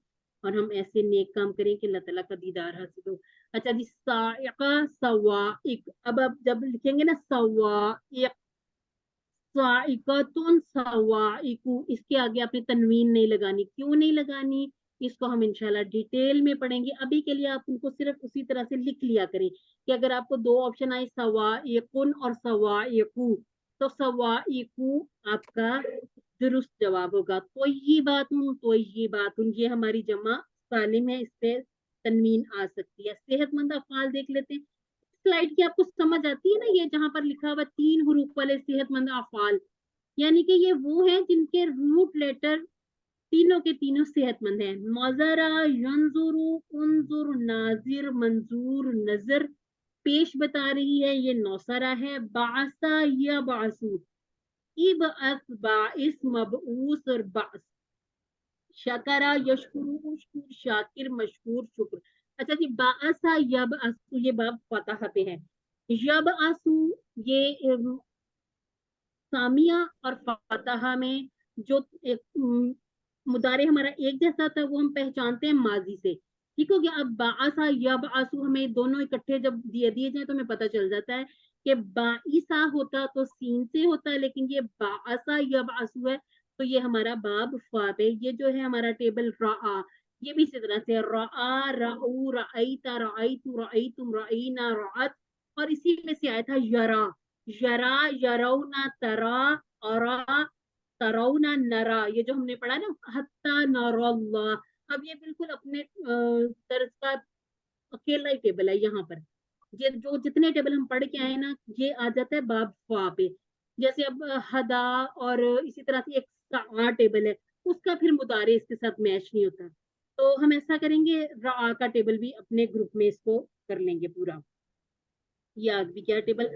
और हम ऐसे नेक काम करें कि अल्लाह ताला का दीदार हासिल हो। अच्छा जी, साइका सवाइक, अब जब लिखेंगे ना सवाइक, साइकतुन सवाइकु, इसके आगे आपने तनवीन नहीं लगानी। क्यों नहीं लगानी, इसको हम इंशाल्लाह डिटेल में पढ़ेंगे। अभी के लिए आप उनको सिर्फ उसी तरह से लिख लिया करें कि अगर आपको दो ऑप्शन आए सवाइकुन और सवाइकु, तो सवाइकु आपका दुरुस्त जवाब होगा। तो ये बात ये हमारी जमा सालिम है, इस पे तनवीन आ सकती है। सेहतमंद अफआल देख लेते हैं। स्लाइड की आपको समझ आती है ना, ये जहां पर लिखा हुआ 3 हरूफ वाले सेहतमंद अफआल, यानी कि ये वो है जिनके रूट लेटर तीनों के तीनों सेहतमंद हैं। नज़रा, यंजुरु, उन्जुर, नाजिर, मंजूर, नजर, پیش بتا رہی ہے یہ نوسرا ہے. بعثا یبعثو، ابعث باعث مبعوث اور بعث. شکرا یشکر اشکر شاکر مشکور شکر. اچھا جی بعثا یبعثو یہ باب فتح پہ ہے. یبعثو یہ سامیہ اور فتح میں جو مضارع ہمارا ایک جیسا تھا وہ ہم پہچانتے ہیں ماضی سے. ٹھیک ہو گیا. اب باعثا یبعثو ہمیں دونوں اکٹھے جب دیے جائیں تو ہمیں پتہ چل جاتا ہے کہ باعثا ہوتا تو سین سے ہوتا ہے، لیکن یہ باعثا یبعثو ہے تو یہ ہمارا باب فا پہ. یہ جو ہے ہمارا ٹیبل رعا، یہ بھی اسی طرح سے رعا رعو رعیتا رعیتو رعیتم رعینا رعت، اور اسی میں سے آیا تھا یرا یرا یرونا ترا ارا ترونا نرا. یہ جو ہم نے پڑھا نا حتی نرا اللہ، اب یہ بالکل اپنے طرز کا اکیلا ہی ٹیبل ہے. یہاں پر یہ جو جتنے ٹیبل ہم پڑھ کے آئے نا یہ آ جاتا ہے باب فا پہ. جیسے اب ہدا اور اسی طرح سے ایک سعا ٹیبل ہے، اس کا پھر مضارع اس کے ساتھ میچ نہیں ہوتا، تو ہم ایسا کریں گے رعا کا ٹیبل بھی اپنے گروپ میں اس کو کر لیں گے پورا. یہ آج بھی کیا ٹیبل.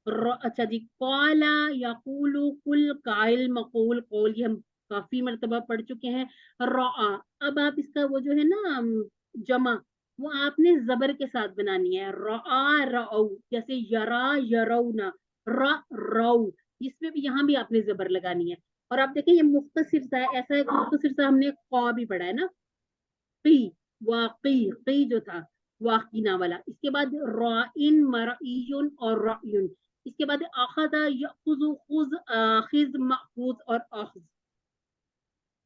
اچھا جی قالا یقول کل قائل مقول قول، یہ ہم کافی مرتبہ پڑھ چکے ہیں. رعا، اب آپ اس کا وہ جو ہے نا جمع وہ آپ نے زبر کے ساتھ بنانی ہے. رعا رعو، جیسے یرا یرونا رو، اس میں بھی یہاں بھی آپ نے زبر لگانی ہے. اور آپ دیکھیں یہ مختصر سا ہے، ایسا ہے مختصر سا ہم نے قا بھی پڑھا ہے نا، قی واقعی قی جو تھا واقعینا والا. اس کے بعد رائن مرعیون اور رعیون. اس کے بعد اخذ یاخذ خذ اخذ ماخوذ اور اخذ.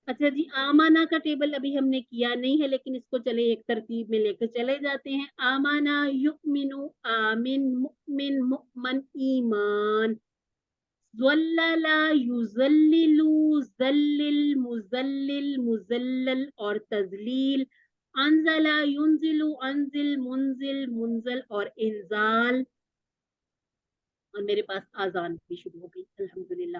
اچھا جی آمانہ کا ٹیبل ابھی ہم نے کیا نہیں ہے، لیکن اس کو چلے ایک ترتیب میں لے کر چلے جاتے ہیں. آمانہ یؤمن آمن مؤمن مؤمن ایمان. ظلل یذلل ذلل مذلل مذلل اور تذلیل. انزل ينزل انزل منزل منزل اور انزال. اور میرے پاس آذان بھی شروع ہو گئی الحمدللہ.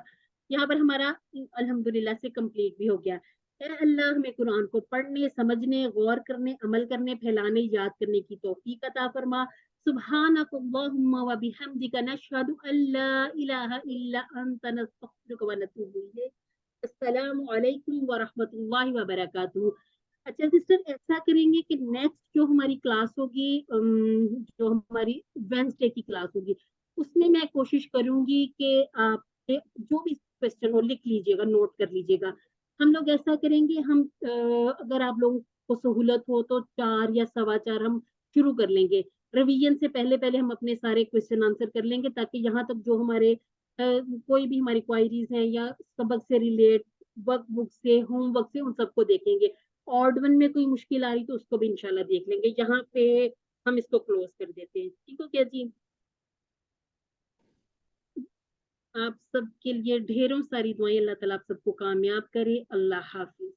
یہاں پر ہمارا الحمدللہ سے کمپلیٹ بھی ہو گیا. اے اللہ ہمیں قرآن کو پڑھنے سمجھنے غور کرنے عمل کرنے پھیلانے یاد کرنے کی توفیق عطا فرما. سبحانک اللہم و بحمدک نشہد ان لا الہ الا انت نستغفرک و نتوب الیک. السلام علیکم ورحمۃ اللہ وبرکاتہ. اچھا سسٹر ایسا کریں گے کہ نیکسٹ جو ہماری کلاس ہوگی جو ہماری وینسڈے کی کلاس ہوگی اس میں میں کوشش کروں گی کہ آپ جو بھی کوشچن ہو لکھ لیجیے گا، نوٹ کر لیجیے گا. ہم لوگ ایسا کریں گے، ہم اگر آپ لوگوں کو سہولت ہو تو 4 یا 4:15 ہم شروع کر لیں گے. ریویژن سے پہلے ہم اپنے سارے کوشچن آنسر کر لیں گے تاکہ یہاں تک جو ہمارے کوئی بھی ہماری کوائریز ہیں یا سبق سے ریلیٹ ورک بک سے ہوم ورک سے ان سب کو دیکھیں گے. آڈ ون میں کوئی مشکل آ رہی تو اس کو بھی انشاءاللہ دیکھ لیں گے. یہاں پہ ہم اس کو کلوز کر دیتے ہیں. ٹھیک ہو کیا جی؟ آپ سب کے لیے ڈھیروں ساری دعائیں. اللہ تعالیٰ آپ سب کو کامیاب کرے. اللہ حافظ.